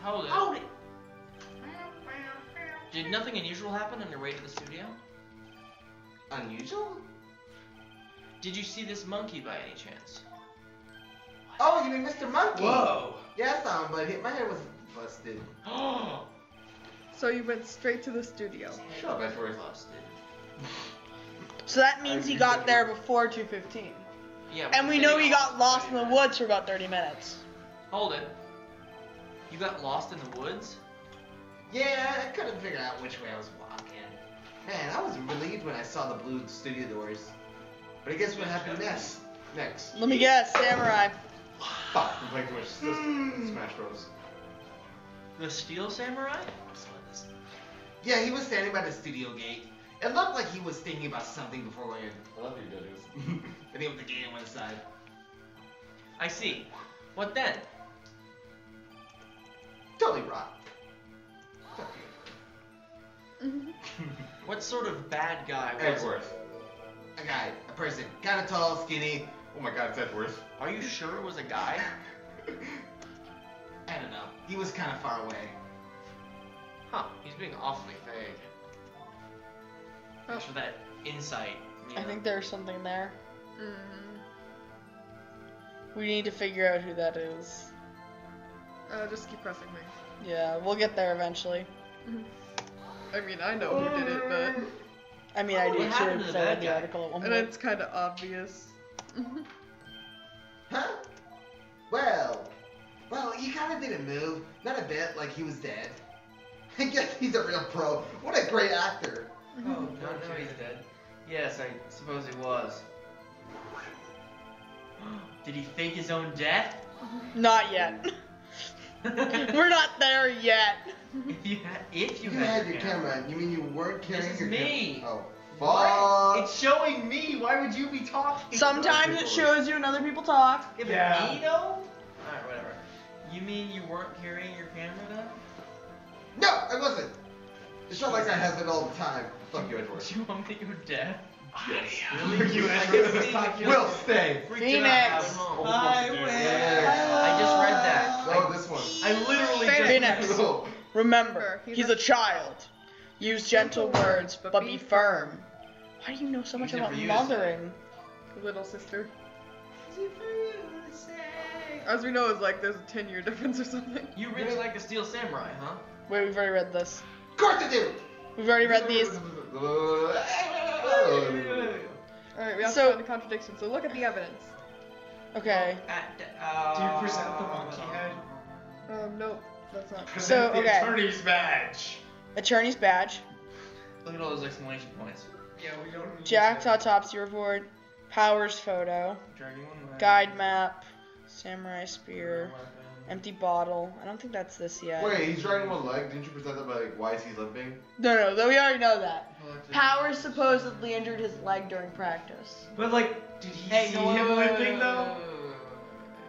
Hold it. Hold it. Did nothing unusual happen on your way to the studio? Unusual? Did you see this monkey by any chance? Oh, you mean Mr. Monkey? Whoa. Yeah, I saw him, but my hair was busted. So you went straight to the studio. Shut up, Edgeworth. Busted. So that means he got there before 2:15. Yeah. And we know he got lost in the woods for about 30 minutes. Hold it. You got lost in the woods? Yeah, I couldn't figure out which way I was walking. Man, I was relieved when I saw the blue studio doors. But I guess what happened next? Let me guess, Samurai. Fuck, I'm playing too much Smash Bros. The Steel Samurai? Yeah, he was standing by the studio gate. It looked like he was thinking about something before we I love you, judges. and he opened the gate and went inside. I see. What then? Totally rock. What sort of bad guy was Edgeworth. A guy, a person, kind of tall, skinny. Oh my god, it's Edgeworth. Are you sure it was a guy? I don't know. He was kind of far away. Huh, he's being awfully vague. Thanks for that insight. I think there's something there. Mm-hmm. We need to figure out who that is. Just keep pressing me. Yeah, we'll get there eventually. I mean, I know who did it, but I mean, I do What too, happened to because the I read bad the guy? article at one and point. it's kind of obvious. Huh? Well, he kind of didn't move. Not a bit, like he was dead. I guess he's a real pro. What a great actor. Oh, no, he's dead. Yes, I suppose he was. Did he fake his own death? Not yet. We're not there yet. If you You had your camera. You mean you weren't carrying This your is me. camera? Oh, What? fuck. It's showing me. Why would you be talking? Sometimes it shows you and other people talk. Yeah, but Yeah. me though? Alright, whatever. You mean you weren't carrying your camera then? No, I wasn't. It's not like I have it all the time. Fuck you, Edgeworth. Do you want me to go dead? Yes. Really? You, I Edgeworth. guess Steve, you're Will, stay. freaking out. Phoenix. I'm home. Yeah. I just read that. Oh, this one. I literally Phoenix. just Oh. Remember, He's he's a a child. Use gentle words, but be firm. Why do you know so much Easy about for you to say. mothering? Little sister. As we know, it's like there's a 10-year difference or something. You really like the Steel Samurai, huh? Wait, we've already read this. Of course I do. We've already read these. Alright, we have So- to find a contradiction, so look at the evidence. Okay. Do you present the monkey head? Nope, that's not. Present the okay. attorney's badge. Attorney's badge. Look at all those exclamation points. Yeah, we don't need Jack's to- autopsy report. Powers photo. Guide map. Samurai spear. Empty bottle. I don't think that's this yet. Wait, he's dragging one leg. Didn't you present that by like, why is he limping? No, we already know that. Powers supposedly injured his leg during practice. But like, did he see him limping though?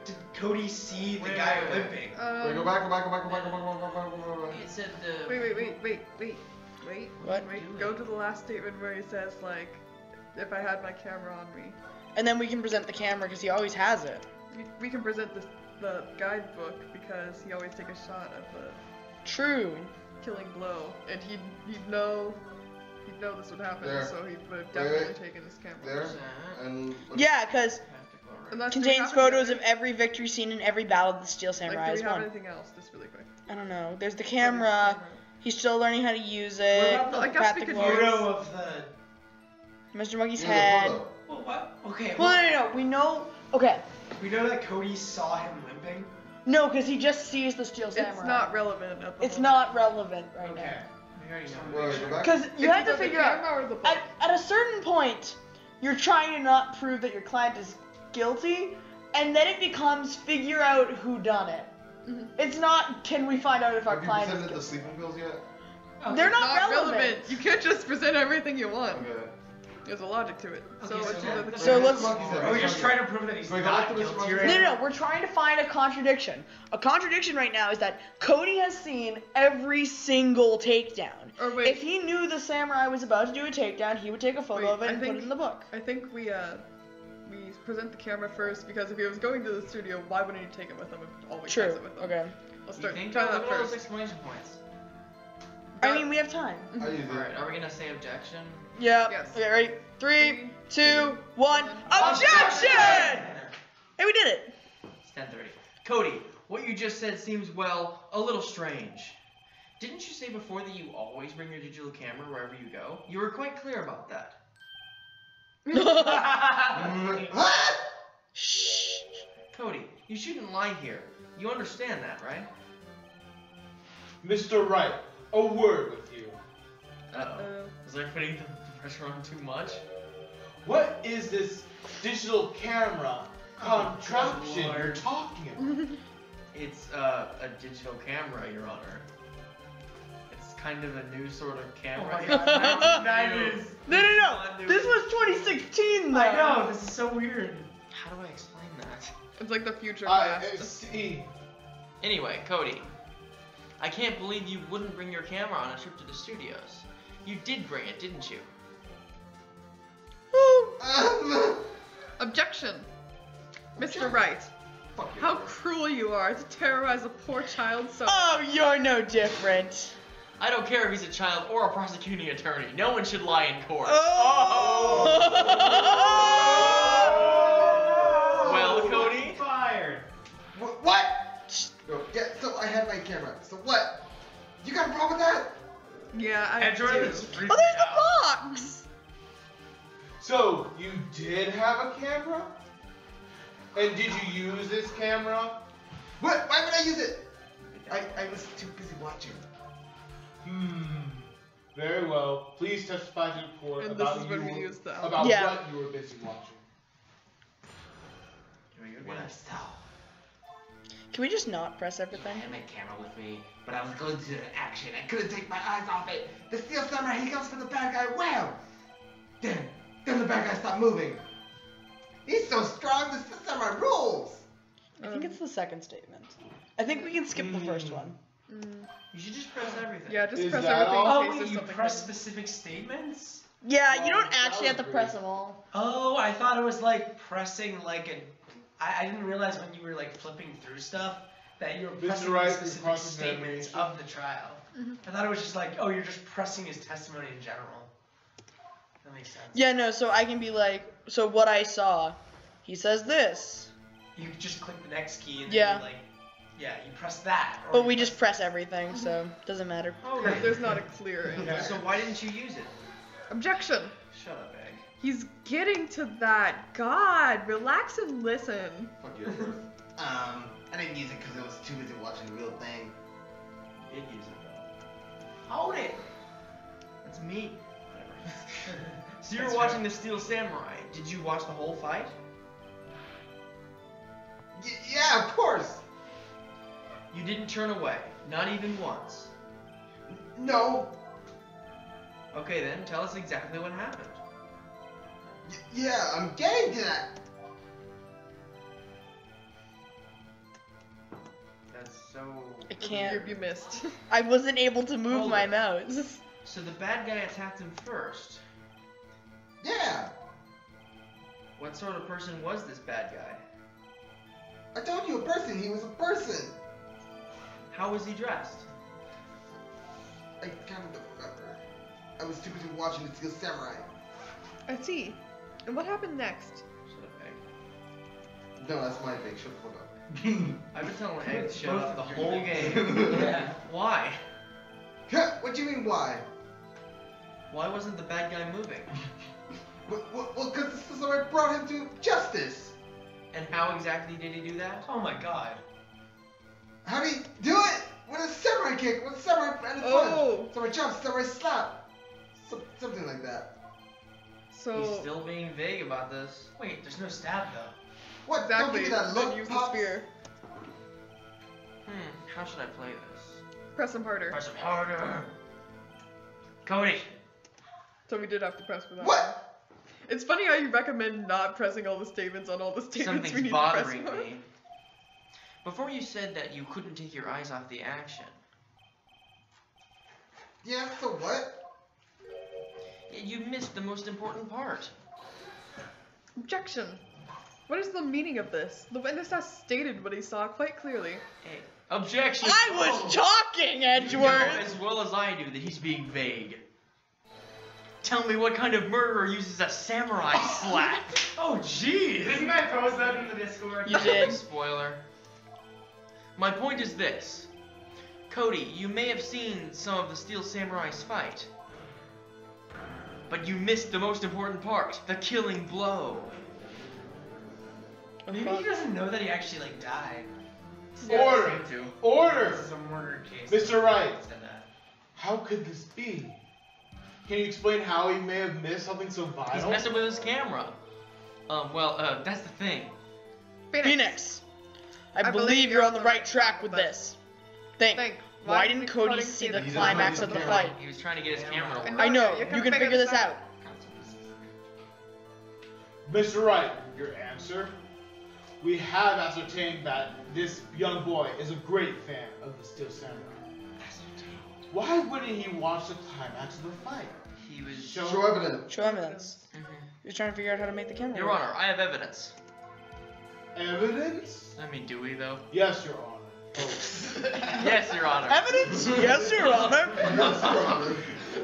Did Cody see the guy limping? Wait, go back, go back, go back, go back, go back, go back, go back, go back. It said Wait. What? Go to the last statement where he says, like, if I had my camera on me. And then we can present the camera because he always has it. We can present the guidebook because he always take a shot at the True. killing blow. And he'd know this would happen, There. so he would have Wait, definitely wait. taken his camera. There, and look. Yeah, because Unless contains do we have photos any of every victory scene in every battle the Steel other- Samurai Like, has do we have won. anything else, just really quick? I don't know. There's the camera. He's still learning how to use it. What about the- I guess we Practical could use- Photo of the. Mr. Monkey's Yeah, the head. photo. Well, what? Okay. Well, no. We know. Okay. We know that Cody saw him limping. No, because he just sees the Steel Samurai. It's not relevant at the It's moment. not relevant right Okay. now. We already know. Wait, go back. Because you It's have to either the figure out. camera or the book. At a certain point, you're trying to not prove that your client is guilty, and then it becomes figure out who done it. It's not, can we find out if our Have you client is presented the guilty? sleeping pills yet? They're It's not relevant. You can't just present everything you want. Okay. There's a logic to it. So Okay, let's so do what- the So let's- Are we just trying to prove that he's Wait, not go back to Mr. guilty? Monkey. No, we're trying to find a contradiction. A contradiction right now is that Cody has seen every single takedown. Or wait. If he knew the samurai was about to do a takedown, he would take a photo Wait, of it I and put think- it in the book. I think we present the camera first because if he was going to the studio, why wouldn't he take it with him if he always has True. it with him? Okay. Let's You start. think Try look that at all those first. exclamation points? I mean, we have time. I use it. Alright, are we gonna say objection? Yeah. Yes. Okay, ready? 3, 2, 1. one. Objection! Hey, we did it. It's 10:30. Cody, what you just said seems, well, a little strange. Didn't you say before that you always bring your digital camera wherever you go? You were quite clear about that. What? Shh. Cody, you shouldn't lie here. You understand that, right? Mr. Wright, a word with you. Uh-oh. Was I putting the pressure on too much? What is this digital camera contraption Lord. you're talking about? It's a digital camera, Your Honor. It's kind of a new sort of camera. Oh my It's God, not that new. is- No. Not new. This was 2016, though. I know, this is so weird. How do I explain that? It's like the future I past. see. Anyway, Cody, I can't believe you wouldn't bring your camera on a trip to the studios. You did bring it, didn't you? Objection. Mr. Wright, Fuck you. how cruel you are to terrorize a poor child so. Oh, you're no different. I don't care if he's a child or a prosecuting attorney. No one should lie in court. Oh! Well, Cody? Fired. What? Yo, yeah, so I had my camera. So what? You got a problem with that? Yeah, I And Jordan do. is Oh, freaking there's the out. box! So, you did have a camera? And did you use this camera? What? Why would I use it? I was too busy watching. Very well. Please testify to the court And this about is when we use the about Yeah. what you were busy watching. What I saw. Can we just not press I everything? had my camera with me, but I was going to the action. I couldn't take my eyes off it. The steel samurai, he goes for the bad guy. Wham! Then the bad guy stopped moving. He's so strong. The steel samurai rules. I think it's the second statement. I think we can skip the first one. You should just press everything. Yeah, just Is press that everything all? in Oh, case wait, there's you something press hidden. specific statements? Yeah, you don't Well, actually have to that was press great. them all. Oh, I thought it was like pressing like a. I didn't realize when you were like flipping through stuff that you were Mr. pressing Wright, the your specific cross-examination. statements of the trial. I thought it was just like, oh, you're just pressing his testimony in general. That makes sense. Yeah, no, so I can be like, so what I saw, he says this. You could just click the next key and Yeah. then you, like, yeah, you press that. Or But you we just press everything, so doesn't matter. Oh, Right. There's not a clear answer. Yeah. So why didn't you use it? Objection. Shut up, Egg. He's getting to that. God, relax and listen. Fuck you, Edward. I didn't use it because I was too busy watching the real thing. You did use it, though. Hold it. That's me. Whatever. So you were That's watching the Steel Samurai. Did you watch the whole fight? Yeah, of course. You didn't turn away. Not even once. No. Okay then, tell us exactly what happened. Yeah, I'm getting to that. That's so... I can't. You missed. I wasn't able to move Hold my it. mouse. So the bad guy attacked him first. Yeah. What sort of person was this bad guy? I told you a person. He was a person. How was he dressed? I kind of don't remember. I was too busy watching the Steel Samurai. I see. And what happened next? Shut up, Egg. No, that's my thing. Shut the fuck up. I've been telling Egg to shut Both up the of whole you. game. Yeah. Why? What do you mean, why? Why wasn't the bad guy moving? Well, because the Steel Samurai brought him to justice. And how exactly did he do that? Oh my god. How did he do it? With a samurai kick, with a samurai and a Oh. punch. Samurai jump, samurai slap. Something like that. So He's still being vague about this. Wait, there's no stab though. What? Don't exactly. give me that Then look, use the Pops. spear. How should I play this? Press him harder. Press him harder. Cody. So we did have to press for that. What? It's funny how you recommend not pressing all the statements on all the statements we Something's need bothering to press me. Before you said that you couldn't take your eyes off the action. Yeah, so what? You missed the most important part. Objection. What is the meaning of this? The witness has stated what he saw quite clearly. Hey, objection. I was talking, You know Edgeworth. as well as I do that he's being vague. Tell me what kind of murderer uses a samurai slap. Oh, jeez. Didn't I post that in the Discord? You did. Spoiler. My point is this. Cody, you may have seen some of the Steel Samurai's fight. But you missed the most important part, the killing blow. Maybe he doesn't know that he actually like died. Order! Order! This is a murder case. Mr. Wright, Said that. how could this be? Can you explain how he may have missed something so He's vital? messing with his camera. That's the thing. Phoenix, I believe you're on the right track with this. Think, why didn't Cody see the climax of the fight? He was trying to get his camera to work. I know, you can figure this out. Mr. Wright, your answer? We have ascertained that this young boy is a great fan of the Steel Samurai. Why wouldn't he watch the climax of the fight? He was... Show evidence. Show evidence. He's trying to figure out how to make the camera Your work. Honor, I have evidence. Evidence? I mean, do we though? Yes, Your Honor. Yes, Your Honor. Evidence? Yes, Your Honor.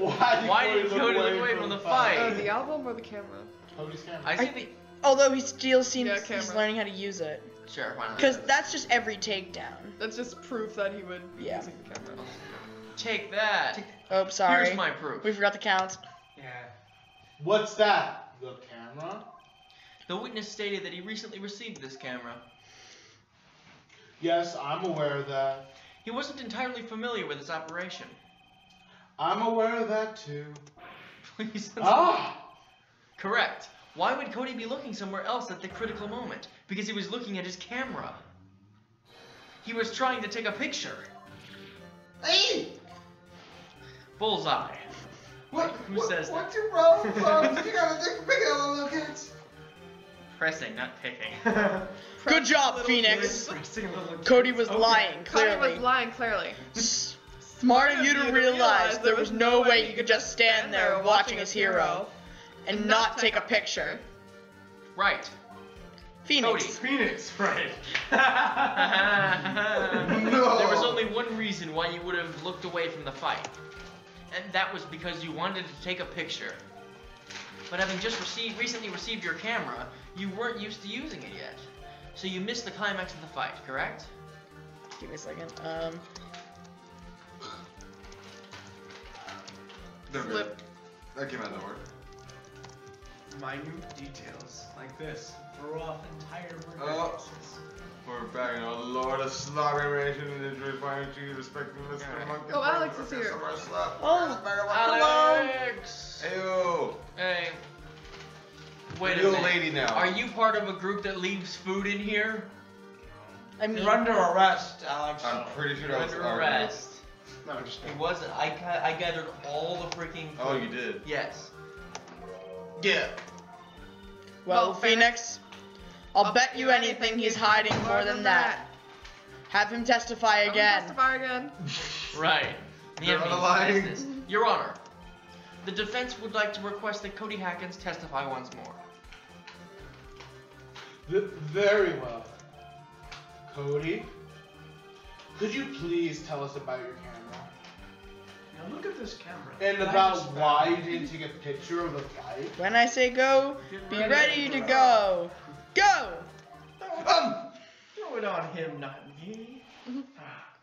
Why did Cody look away from the fight? Oh, the album or the camera? Cody's camera. I see the... Although he still seems Yeah, he's camera. learning how to use it. Sure, why not? Because that's just every takedown. That's just proof that he would be Yeah. using the camera. Take that. Oh, sorry. Here's my proof. We forgot to count. Yeah. What's that? The camera? The witness stated that he recently received this camera. Yes, I'm aware of that. He wasn't entirely familiar with its operation. I'm aware of that too. Please. Ah! Correct. Why would Cody be looking somewhere else at the critical moment? Because he was looking at his camera. He was trying to take a picture. Hey! Bullseye. What? Who says that? What's your problem, son? You gotta take a pick at all little kids. Pressing, not picking. Good job, Phoenix. Cody was lying, Cody clearly. was lying, clearly. Smart of you to realize there was no way he could just stand there watching his hero and not take a picture. Right. Phoenix. Phoenix, right. No. There was only one reason why you would have looked away from the fight. And that was because you wanted to take a picture. But having just recently received your camera, you weren't used to using it yet. So you missed the climax of the fight, correct? Give me a second. Flip. That came out of nowhere. Minute details like this throw off entire murder Oh. cases. We're back in a Lord of slobbering and injury finding to respecting Mr. Monkey. Oh, Alex is here. Oh, Alex! Heyo! Hey. Wait a You're a minute. lady now. Are you part of a group that leaves food in here? I mean, You're under arrest, Alex. I'm pretty sure You're that was under our arrest. No, I'm just It wasn't. I gathered all the freaking food. Oh, you did? Yes. Yeah. well, Phoenix, I'll bet you anything he's hiding more than that. Have him testify again. Testify again. Right. You're on the line. Business. Your Honor, the defense would like to request that Cody Hackins testify once more. Very well. Cody, could you please tell us about your camera? Now look at this camera. And I about just why found- you didn't take a picture of the fight? When I say go, be ready to go. Go! Throw it on him, not me.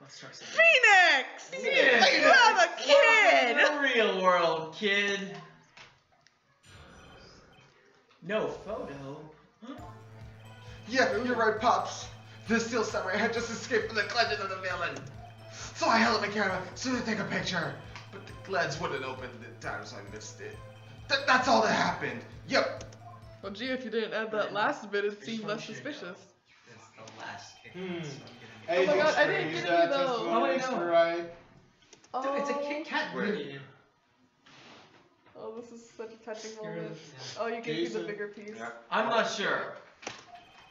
Let's start saying. Phoenix! Phoenix! You have a kid! In the real world, kid. No photo. Yeah, you're right, Pops. The Steel Samurai had just escaped from the clutches of the villain. So I held up my camera so to take a picture. But the lens wouldn't open in time, so I missed it. That's all that happened. Yep. Well, gee, if you didn't add that last bit, it seemed less suspicious. That's the last Hmm. so I'm getting Hey, my God, I can didn't use get that any, though. testimony, Oh, I Mr. know. Wright? Oh. It's a Kit Kat mini. Oh, this is such a touching You're- moment. Oh, you gave me the Jason. bigger piece. I'm not sure,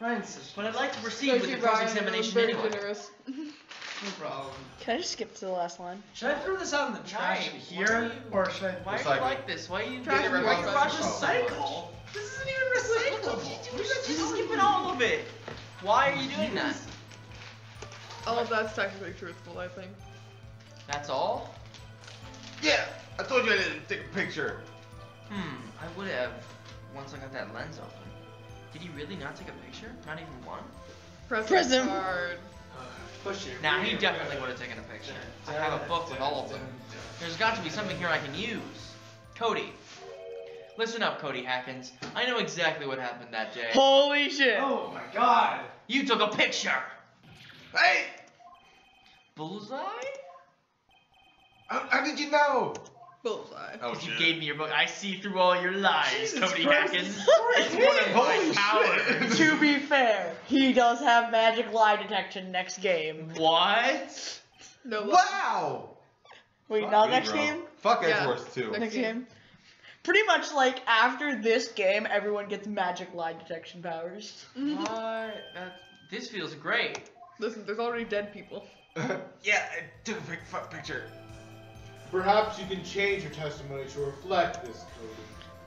Ryan's such but I'd like to proceed Thank with you, the Ryan. cross-examination Very anyway. generous. no problem. Can I just skip to the last line? Should I throw this out in the trash Why? here, Why are you- or should I? Why are you Recycle. like this? Why are you Trash why are you recycle. rushing so much? Recycle? This isn't even recyclable. Just skip it all of it. Why are you doing that? All of that's technically truthful, I think. That's all? Yeah, I told you I didn't take a picture. I would have once I got that lens open. Did he really not take a picture? Not even one? Prism. Card. Push it. Nah, he definitely would have taken a picture. I have a book with all of them. There's got to be something here I can use. Cody. Listen up, Cody Hackins. I know exactly what happened that day. Holy shit! Oh my god. You took a picture! Hey, Bullseye? how did you know? Bullseye. Oh You gave me your book. I see through all your lies, Jesus Cody Christ. Hackins. It's one of my powers. To be fair, he does have magic lie detection next game. What? No. Wow. Wait, Fuck not me, next bro. game? Fuck Yeah. Edgeworth too. Next Next game. game? Pretty much like after this game, everyone gets magic lie detection powers. What? This feels great. Listen, there's already dead people. Yeah, I took a picture. Perhaps you can change your testimony to reflect this, Cody.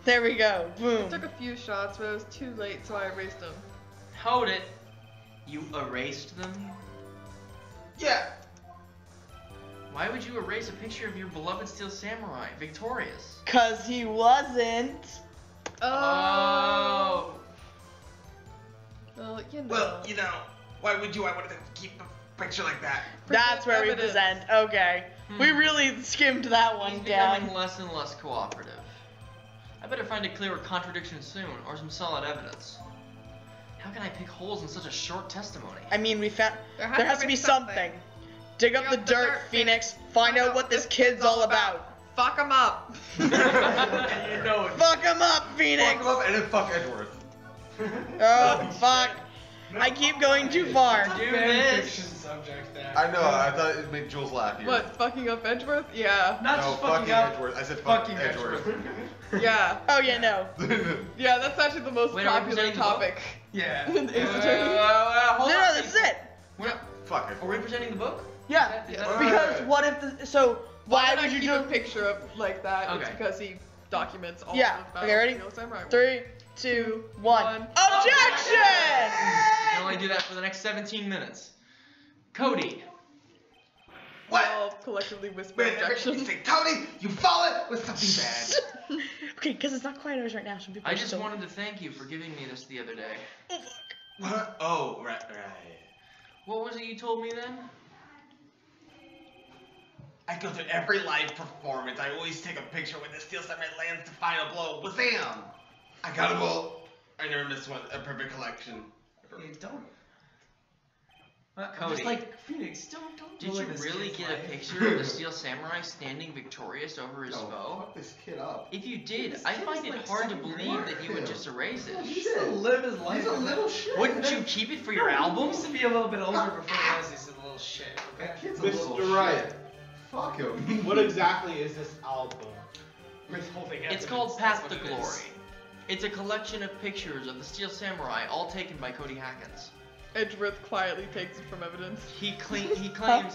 There we go. I Boom. took a few shots, but it was too late, so I erased them. Hold it. You erased them? Yeah. Why would you erase a picture of your beloved Steel Samurai, victorious? Cause he wasn't. Oh. Well, you know. Well, you know, why would you? I would have to keep a picture like that. That's where we Evidence. present. Okay. We really skimmed that one He's down. becoming less and less cooperative. I better find a clearer contradiction soon, or some solid evidence. How can I pick holes in such a short testimony? I mean, we found There there has to be something. Dig up the dirt, Phoenix. Find out what this kid's all about. Fuck him up. You know it. Fuck him up, Phoenix. Fuck him up and then fuck Edgeworth. Oh fuck! I keep going too far. Do Fan this. fiction subject there. I know. I thought it'd make Jules laugh here. What, fucking up Edgeworth? Yeah. Not No, just fucking fucking up. Edgeworth. I said fuck Fucking Edgeworth. Yeah. Oh yeah, no. Yeah, that's actually the most Wait, are we popular presenting the book? topic. Yeah. In Ace Attorney. Hold No, on. no, that's it. Fuck Are we Edgeworth. presenting the book? Yeah. Is that- Because what if the why would you keep do a picture of like that? It's Okay. because he documents all Yeah. of Okay, ready? Steel Samurai. 3, 2, 1. One. Objection! You can only do that for the next 17 minutes. Cody. What? All collectively whisper Man, every time you objection. say Cody, you follow it with something bad. Okay, because it's not quiet hours right now, so people I are just still... wanted to thank you for giving me this the other day. What? Oh, right. What was it you told me then? I go to every live performance. I always take a picture when the Steel Samurai lands the final blow. Wazam! I got a bolt. I never miss one. A perfect collection. Hey, don't. Cody. Just like Phoenix, don't. Did you ruin this really kid's get a life. picture of the Steel Samurai standing victorious over his foe? fuck this kid up. If you did, This I kid find is it like hard to second believe grade. that you would just erase it. He used to live his life. He's a with little it. shit. Wouldn't you keep it for your He album? used to be a little bit older before he realized he's a little shit. Okay? That kid's a Mr. little Wright. shit. Fuck him. What exactly is this album? Withholding It's evidence, called that's Path what to it is. Glory. It's a collection of pictures of the Steel Samurai, all taken by Cody Hackins. Edgeworth quietly takes it from evidence. He claims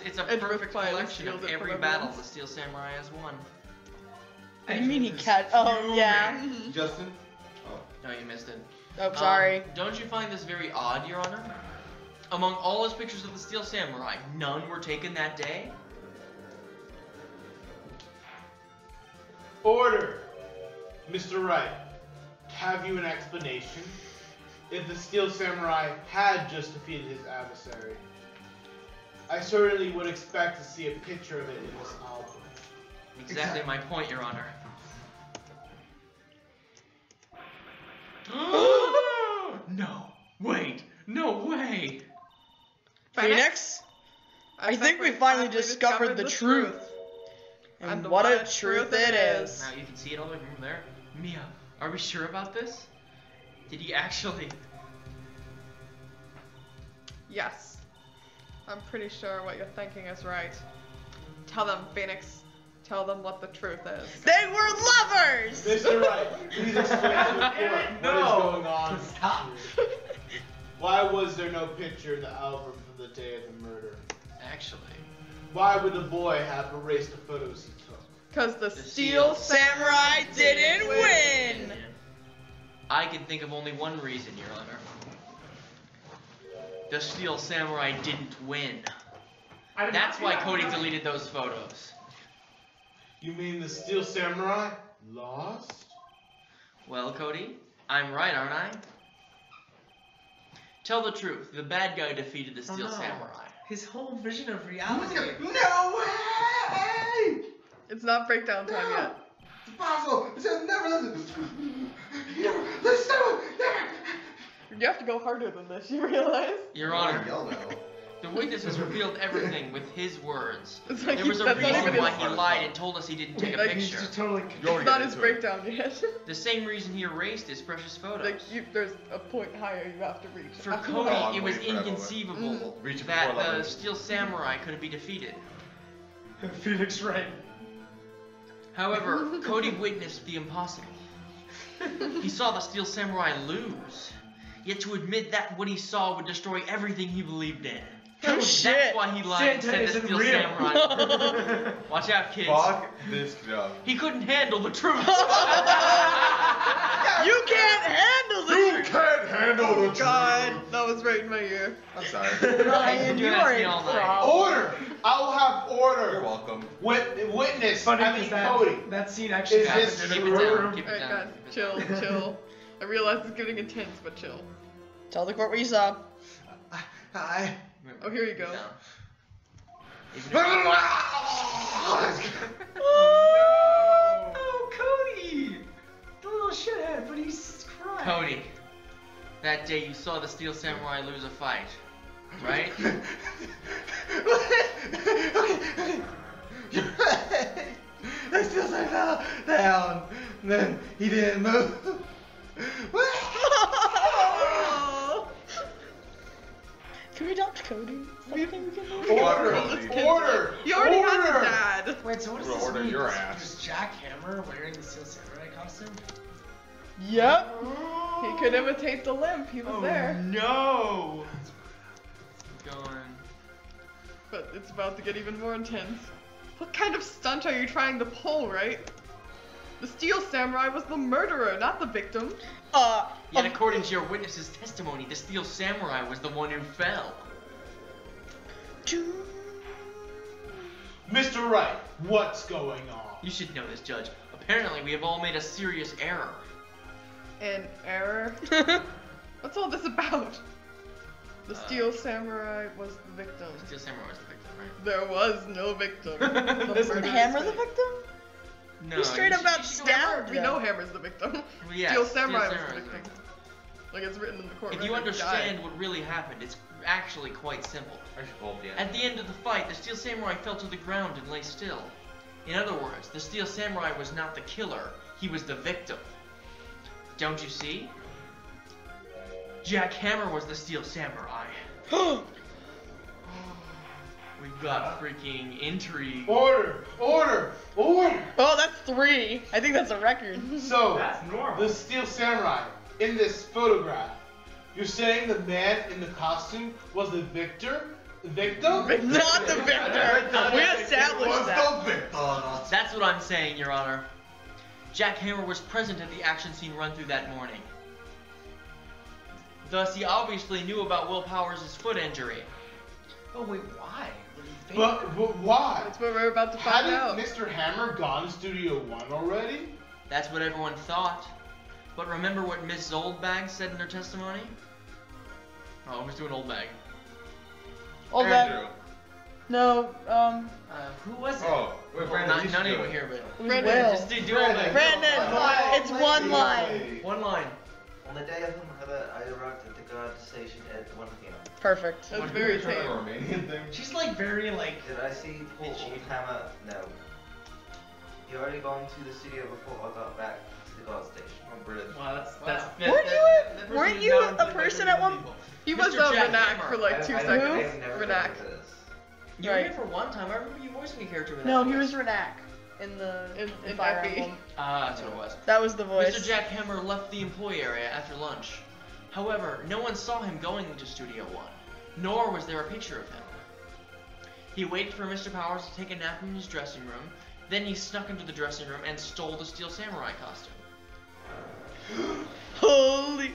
it's a Edgeworth perfect quietly collection of steals it from every everyone. battle the Steel Samurai has won. What do you mean he cat? Oh, yeah. Justin? No, you missed it. Oh, sorry. Don't you find this very odd, Your Honor? Among all his pictures of the Steel Samurai, none were taken that day? Order! Mr. Wright, have you an explanation? If the Steel Samurai had just defeated his adversary, I certainly would expect to see a picture of it in this album. Exactly my point, Your Honor. No! Wait! No way! Phoenix? I think we finally discovered the truth. And what a truth it is. Now you can see it all the way from there. Mia, are we sure about this? Did he actually? Yes. I'm pretty sure what you're thinking is right. Tell them, Phoenix. Tell them what the truth is. They were lovers! Mr. Wright, please explain to the court what is going on. Stop. Why was there no picture in the album from the day of the murder? Actually, Why would the boy have erased the photos he took? Because the Steel Samurai didn't win! I can think of only one reason, Your Honor. The Steel Samurai didn't win. That's why Cody deleted those photos. You mean the Steel Samurai lost? Well, Cody, I'm right, aren't I? Tell the truth. The bad guy defeated the Steel Samurai. His whole vision of reality. No way! It's not breakdown time yet. It's impossible. It's never. Never. You have to go harder than this, you realize? Your Honor, Y'all know. the witness has revealed everything with his words. It's like There was a that's not reason even why his- he lied and told us he didn't take a Like, He's picture. just totally It's not his breakdown yet. The same reason he erased his precious photos. Like, there's a point higher you have to reach. For After Cody, that. it was waiting for that inconceivable Reach that before the level. Steel Samurai could be defeated. Phoenix Wright. However, Cody witnessed the impossible. He saw the Steel Samurai lose. Yet to admit that what he saw would destroy everything he believed in. Oh shit! That's why he lied and Santa said the isn't Steel real. Samurai. Watch out, kids. Fuck this job. He couldn't handle the truth. You can't handle this! can't handle the God, that was right in my ear. I'm sorry. Ryan, do you that are to me a all night. problem. Order! I will have order. You're welcome. Witness, Funny I 'cause mean that, Cody. that scene actually Is happened this in Keep a it room. down. Keep it Alright, down. guys, chill, chill. I realize it's getting intense, but chill. Tell the court what you saw. Hi. Oh, here you go. Down. Oh, Cody! The little shithead, but he's crying. Cody, that day you saw the Steel Samurai lose a fight, right? They still say fell down. Then he didn't move. Can we adopt Cody? Something we can do? Order! Cody. Order! He already has order! a dad. Wait, so what does We'll this order mean? your Is- ass. Is Jack Hammer wearing the Steel Samurai costume? Yep. He could imitate the limp. He was there. No! Going. But it's about to get even more intense. What kind of stunt are you trying to pull, right? The Steel Samurai was the murderer, not the victim. Yet according to your witness's testimony, the Steel Samurai was the one who fell. Mr. Wright, what's going on? You should know this, Judge. Apparently, we have all made a serious error. An error? What's all this about? The Steel Samurai was the victim. The Steel Samurai was the victim, right? There was no victim. The Isn't murderous Hammer the victim. victim? No. He straight up got stabbed. We know Hammer's the victim. Well, yeah, Steel Steel Samurai was Samurai the was the victim. Like it's written in the court If record, you he understand died. what really happened, it's actually quite simple. I should hold the At the end of the fight, the Steel Samurai fell to the ground and lay still. In other words, the Steel Samurai was not the killer, he was the victim. Don't you see? Jack Hammer was the Steel Samurai. We've got freaking intrigue. Order! Order! Order! Oh, that's 3. I think that's a record. So, That's normal. the Steel Samurai in this photograph, you're saying the man in the costume was the victor? The victim? Not the victor. We established that. That's what I'm saying, Your Honor. Jack Hammer was present at the action scene run through that morning. Thus, he obviously knew about Will Powers' foot injury. Oh wait, why? What do you think? But why? That's what we're about to find out. Hadn't Mr. Hammer gone to Studio One already? That's what everyone thought. But remember what Miss Zoldbag said in her testimony? Oh, who's doing Old Bag? Old man. No, Who was it? Oh, wait, Brandon, Not, you none should of do you it. here, but it was Brandon, Will. just do Old Bag. Brandon, it's one line. One line. On the day of the murder, I arrived at the guard station at 1 p.m. Perfect. That's very Trying tame. a Romanian thing. She's like very like. Did I see Paul Oldhammer? No. He already gone to the studio before I got back to the guard station. I'm British. Wow, Weren't you a person at one? He was Mr. Jack Renac Hammer. for like 2 I seconds. never Renac. heard of this. You were here for one time. I remember you voicing a character with that No, he voice. was Renak in the In Fire Effie. Emblem. Ah, that's what it was. That was the voice. Mr. Jack Hammer left the employee area after lunch. However, no one saw him going into Studio 1, nor was there a picture of him. He waited for Mr. Powers to take a nap in his dressing room, then he snuck into the dressing room and stole the Steel Samurai costume. Holy.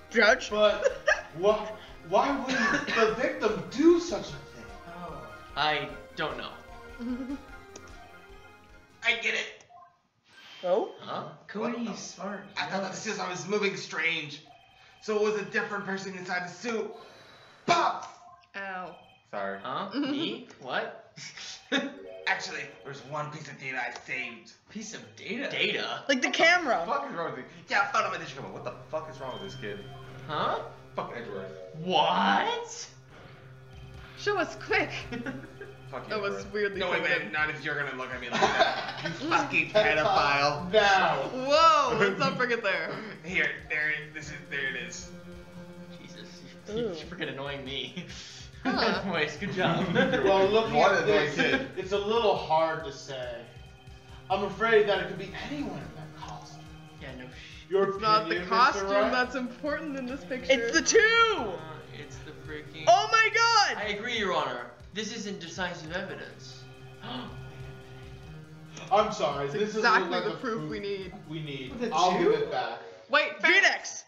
Judge? But why would the victim do such a thing? Oh. I don't know. I get it. Oh? Huh? Cody's smart. I thought that the steel samurai was moving strange. So it was a different person inside the suit. Pops! Ow. Sorry. Huh? Me? What? Actually, there's one piece of data I saved. Piece of data. Data? Like the What camera. the fuck is wrong with you? Yeah, I found him at the Chicago. What the fuck is wrong with this kid? Huh? Fuck Edgeworth. What? Show us quick. Fuck you, That was Edgeworth. weirdly No, wait, sensitive. man, not if you're gonna look at me like that. You fucking pedophile. Now. Whoa, let's not bring it there. Here, there it is. Jesus, Ooh. you're freaking annoying me. Huh. Anyways, good job. Well, looking What at a this, nice kid. it's a little hard to say. I'm afraid that it could be anyone in that costume. Yeah, no Your It's not the opinion, Mr. costume Wright? that's important in this picture. It's the two! It's the freaking... Oh my god! I agree, Your Honor. This isn't decisive evidence. I'm sorry. It's this exactly is like the proof we need. We need. The I'll two? give it back. Wait, Phoenix!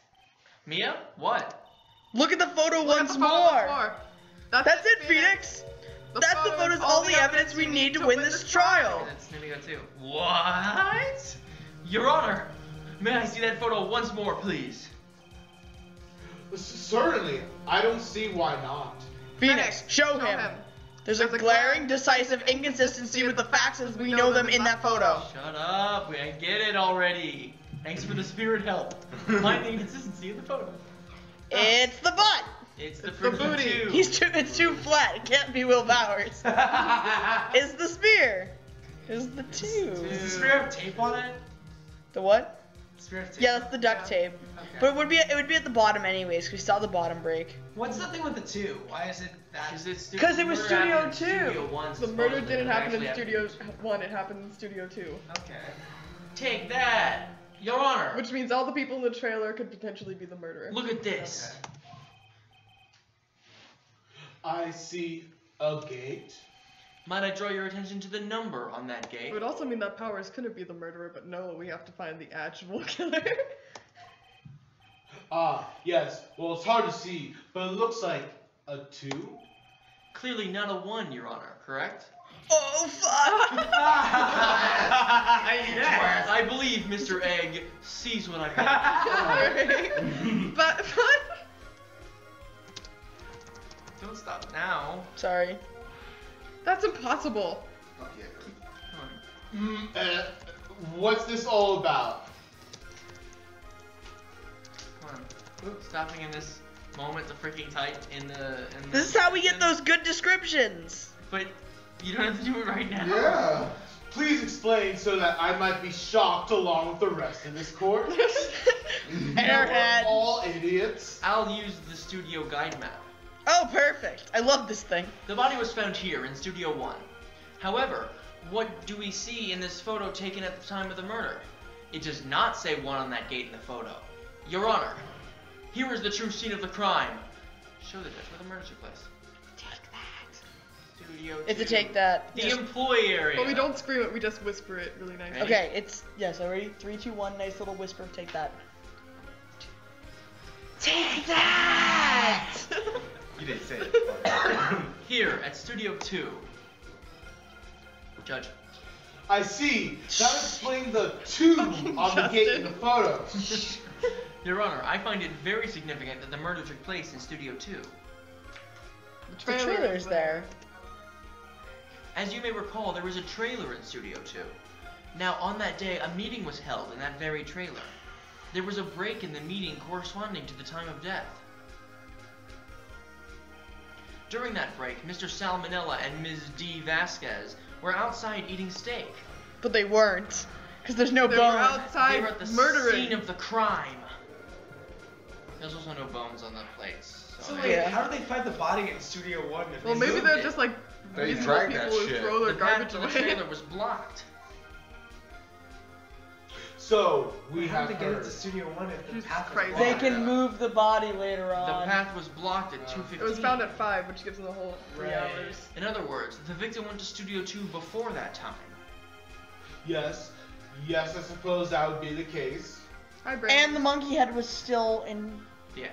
Mia? What? Look at the photo Look at once the photo more! once more. That's it, Phoenix! That's the photo's photo's all the evidence we need to win this trial! That's snipping that too. What? Your Honor, may I see that photo once more, please? Certainly. I don't see why not. Phoenix, show him! There's a glaring, decisive inconsistency with the facts as we know them in that photo. Shut up, I get it already. Thanks for the spirit help. Find the inconsistency in the photo. It's the butt! It's the the freaking booty. two. It's too flat. It can't be Will Bowers. It's the spear. It's the two. Does the spear have tape on it? The what? Spear have tape? Yeah, that's the duct tape. Okay. But it would be at the bottom anyways, because we saw the bottom break. What's the thing with the two? Why is it that? Because it was Studio 2. Studio 1, The murder supposedly, didn't but happen in actually Studio 1, it happened in Studio 2. Okay. Take that, Your Honor. Which means all the people in the trailer could potentially be the murderer. Look at this. Okay. I see a gate. Might I draw your attention to the number on that gate? It would also mean that Powers couldn't be the murderer, but no, we have to find the actual killer. Ah, yes. Well, it's hard to see, but it looks like a 2. Clearly not a 1, Your Honor, correct? Oh fuck! Yes. I believe Mr. Egg sees what I think. but Don't stop now. Sorry. that's impossible. Fuck yeah. Come on. What's this all about? Come on. Stopping in this moment to freaking type in the. This is how we get those good descriptions. But you don't have to do it right now. Yeah. Please explain so that I might be shocked along with the rest of this court. Airhead. We're all idiots. I'll use the studio guide map. Oh, perfect. I love this thing. The body was found here in Studio 1. However, what do we see in this photo taken at the time of the murder? It does not say 1 on that gate in the photo. Your Honor, here is the true scene of the crime. Show the judge where the murder took place. Take that. Studio 2. It's a take that. The employee area. But we don't scream it, we just whisper it really nice. Ready? Okay, it's so ready? 3, 2, 1. Nice little whisper. Take that. Take that. You didn't say it. Here at Studio 2. Judge. I see. That explains the 2 on the gate in the photo. Your Honor, I find it very significant that the murder took place in Studio 2. The trailer's there. As you may recall, there was a trailer in Studio 2. Now, on that day, a meeting was held in that very trailer. There was a break in the meeting corresponding to the time of death. During that break, Mr. Salmonella and Ms. D. Vasquez were outside eating steak. But they weren't. Because there's no They were bone. outside They were at the murdering. scene of the crime. There's also no bones on the plates. So So wait, Yeah. how do they find the body in Studio 1 if Well, they maybe moved they're it? just like They reasonable drag that people who shit. throw their the path garbage to the away. trailer was blocked. So we How have did they get heard. into Studio 1 if the Jesus path was Christ. They blocked? can move the body later The on. path was blocked at 2:15. It was found at 5, which gives them the whole 3 Right. hours. In other words, the victim went to Studio 2 before that time. Yes, yes, I suppose that would be the case. Hi, Brandon. And the monkey head was still in Yeah.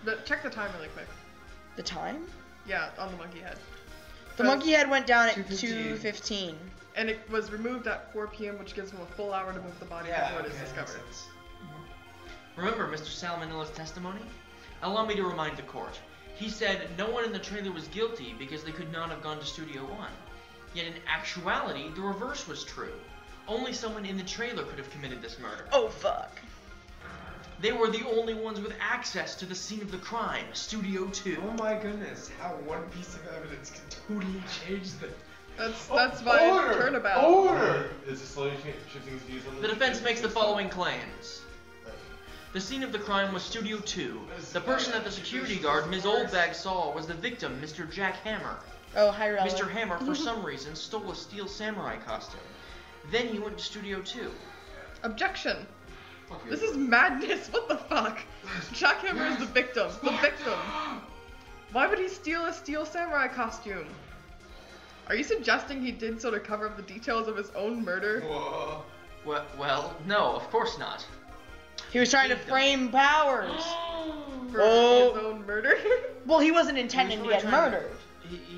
But check the time really quick. the time? Yeah, on the monkey head. The monkey head went down at 2:15. 2:15. And it was removed at 4 p.m., which gives them a full hour to move the body Yeah, before it is okay, discovered. makes sense. Remember Mr. Salmonella's testimony? Allow me to remind the court. He said no one in the trailer was guilty because they could not have gone to Studio 1. Yet in actuality, the reverse was true. Only someone in the trailer could have committed this murder. Oh fuck. They were the only ones with access to the scene of the crime, Studio 2. Oh my goodness, how one piece of evidence can totally change the... That's my turnabout. Order! Is it slowly shifting his views on The defense makes the following claims. The scene of the crime was Studio 2. The person that the security guard, Ms. Oldbag, saw was the victim, Mr. Jack Hammer. Oh, hi, Rella. Mr. Hammer, for some reason, stole a steel samurai costume. Then he went to Studio 2. Objection. This is madness. What the fuck? Jack Hammer is the victim. The victim. Why would he steal a steel samurai costume? Are you suggesting he did so to cover up the details of his own murder? Whoa. Well, no, of course not. He was trying to frame Powers. For Oh. his own murder? Well, he wasn't intending to really get trying to- murdered.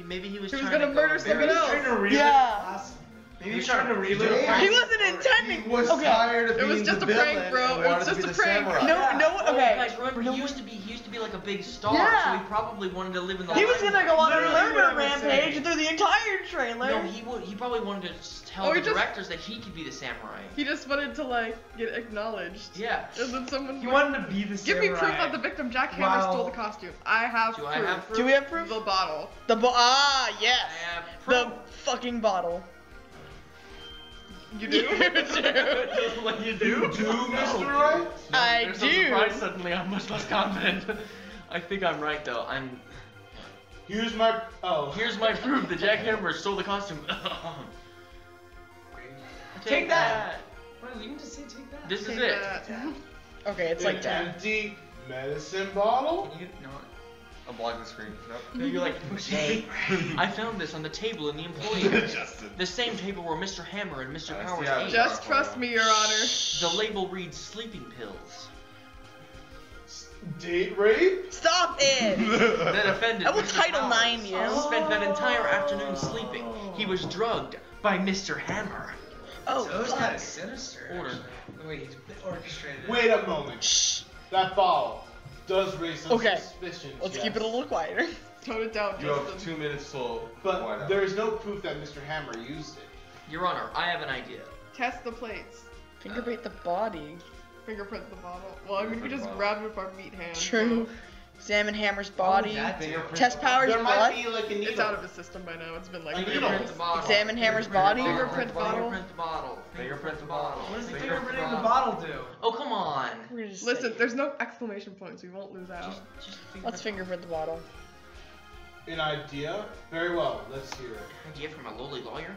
Maybe he was He was trying gonna to go murder a someone very- else. Trying to relive Yeah. class. Maybe he's trying to relive Yeah. He wasn't intending. He was Okay. tired of It was being just the a prank, villain bro. and It was wanted to just be a the prank. samurai. No, Oh, okay. guys, remember No, he used to be like a big star, Yeah. so he probably wanted to live in the He was gonna limelight. go on a Literally what murder I was rampage saying. through the entire trailer. No, he probably wanted to tell Oh, the he just- directors that he could be the samurai. He just wanted to like get acknowledged. Yeah. And then someone He wanted to be the give me samurai. proof that the victim Jack Hammer Wow. stole the costume. I have Do proof. I have proof? Do we have proof? The bottle. Yes. I have The proof. fucking bottle. You do? What you do? Do, Mr. Wright? I You're so do. surprised suddenly. I'm much less confident. I think I'm right though. Here's my. Oh. Here's my proof. The Jack Hammer stole the costume. Take that. Well, you can just say take that. This is Take it. that. Okay, it's like An 10. empty medicine bottle? You, no, I'm blocking the screen. Nope. no, you're like pushing. I found this on the table in the employee area. Justin. The same table where Mr. Hammer and Mr. I Powers see how ate. it Just trust me, Your Honor. The label reads sleeping pills. Date rape? Stop it! The defendant, I will Mr. Title Powers, IX you. spent that entire afternoon sleeping. He was drugged by Mr. Hammer. Oh, So it was kind fuck. of sinister. Order. The way he orchestrated it. Wait a moment. Shh. That bottle does raise some Okay. suspicions. Let's yes. keep it a little quieter. Tone it down, You have Justin. 2 minutes till. But wind up. there is no proof that Mr. Hammer used it. Your Honor, I have an idea. Test the plates. Fingerprint the body. Fingerprint the bottle. Well, I mean, we Fingerprint just the grab it with our meat hands. True. Examine Hammer's body. that do? Test Powers' There blood. might be like a needle. It's out of his system by now. It's been like Fingerprint the bottle. Examine Hammer's body. Fingerprint the bottle. Fingerprint the bottle. Fingerprint the bottle. What does the Fingerprint fingerprinting the bottle do? Oh, come on. We're gonna just Listen, say- there's no exclamation points. We won't lose out. Just Let's fingerprint the bottle. An idea? Very well. Let's hear it. Idea from a lowly lawyer?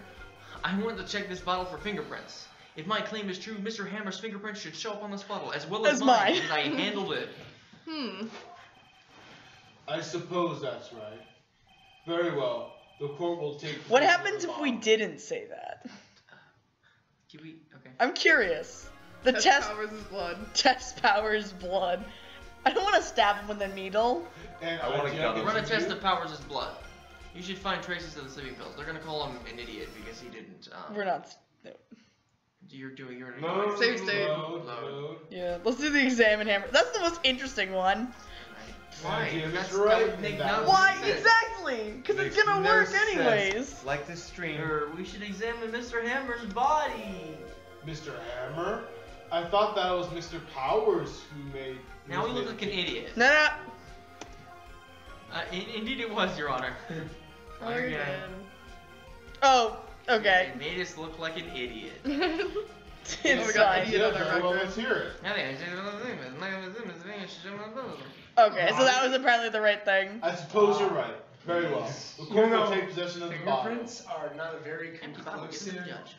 I want to check this bottle for fingerprints. If my claim is true, Mr. Hammer's fingerprints should show up on this bottle as well as As mine, mine. because I handled it. I suppose that's right. Very well. The court will take. What proof of happens the if we bottle. didn't say that? Can we? Okay. I'm curious. The test Powers' blood. test Powers' blood. I don't want to stab him with a needle. And I wanna idea gun gives Run a you- test of Powers' blood. You should find traces of the sleeping pills. They're gonna call him an idiot because he didn't. We're not. No. You're doing your. Load, Save state. load, Load. load. Yeah, let's do the examine hammer. That's the most interesting one. Why? Idea, That's Mr. Wright, that would make and that no Why sense. exactly? Because it's Makes gonna no work sense. anyways. Like this stream. We should examine Mr. Hammer's body. Mr. Hammer? I thought that was Mr. Powers who made. Now he looks like an idiot. No, no. Indeed, it was, Your Honor. Again. Oh, okay. It made us look like an idiot. It's we got fine. idiot on our Very well, record. let's hear it. Okay, so that was apparently the right thing. I suppose you're right. Very well. The court will take possession of the body. Fingerprints are not a very Empty bottle, give it to the conclusive. judge.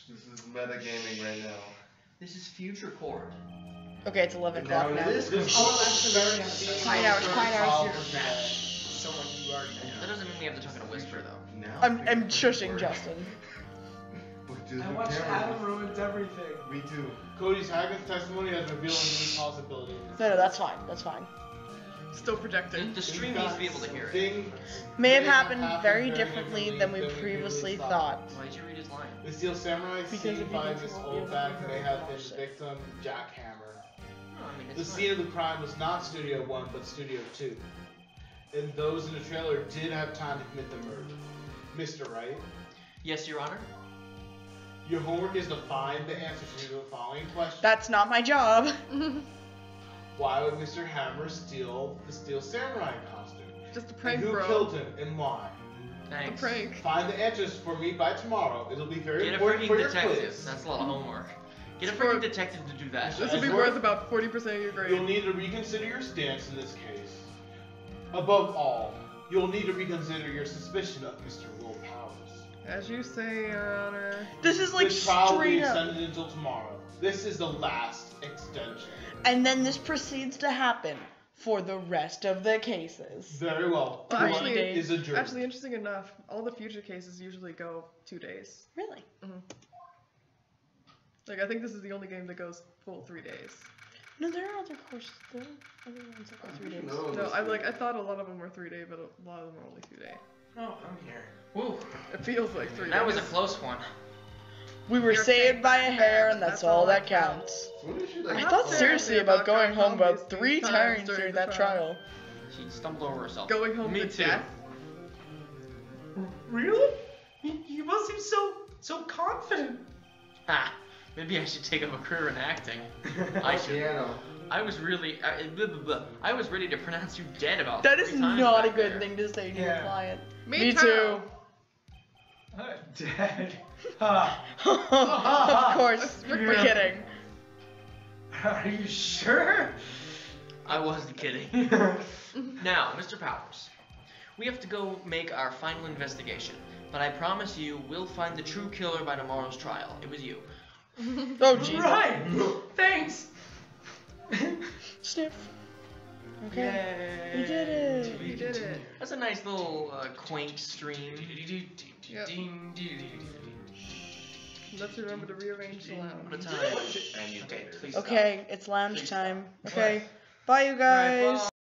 This is metagaming right now. This is future court. Okay, it's 11 o'clock now. This Quiet hours, quiet hours. Someone you already know. That doesn't mean we have to talk in a whisper, though. Now I'm shushing Justin. I watched Adam ruins everything. Me too. Cody's Haggard's testimony has revealed a new possibility. No, that's fine. That's fine. Still projecting. The stream needs to be able to hear it. Things May have happened very differently than we previously thought. Why did you read his line? The Steel Samurai Because seen if you by can this tell, old you'll bag never may have been watch the it. victim, Jackhammer. No, I mean, The it's scene of the crime was not Studio 1, but Studio 2. And those in the trailer did have time to commit the murder. Mr. Wright, Yes, Your Honor. your homework is to find the answer to the following question. That's not my job. Why would Mr. Hammer steal the Steel Samurai costume? Just a And prank, who bro. killed him and why? A Thanks. prank. Find the answers for me by tomorrow. It'll be very Get a important freaking for your detective. quiz. That's a lot of homework. Get a For- freaking detective to do that. This will be worth about 40% of your grade. You'll need to reconsider your stance in this case. Above all, you'll need to reconsider your suspicion of Mr. Will Powers. As you say, Your Honor. This is like This trial will be straight up. extended until tomorrow. This is the last extension. And then this proceeds to happen for the rest of the cases. Very well. Well, Three actually, days. is adjourned. Actually, interesting enough, all the future cases usually go 2 days. Really? Like, I think this is the only game that goes full 3 days. No, there are other courses. There are other ones that go 3 days. No, I thought a lot of them were 3 day, but a lot of them are only 2 day. Oh, I'm here. Woo. It feels like 3 days. That was a close one. We were You're saved by a hair, and that's all that counts. What did she I like? not thought serious seriously about about going going home home about these 3 times times during during the that trial. trial. She stumbled over herself. Going home Me to too. death. Really? You must seem so confident. Ah, maybe I should take up a career in acting. I should. Piano. I was really. I was ready to pronounce you dead about That is 3 times not a back good there. thing to say to Yeah. a client. Me too. Dead. Ha. Of course, we're Yeah. kidding. Are you sure? I wasn't kidding. Now, Mr. Powers, we have to go make our final investigation, but I promise you we'll find the true killer by tomorrow's trial. It was you. Oh, Jesus. Right. Thanks. Sniff. Okay. Yay. You did it. You did it. That's a nice little quaint stream. Yep. Let's remember to rearrange the What a lounge. time. Okay, please stop. Okay, it's lounge Please time. stop. Okay. Bye, you guys. bye.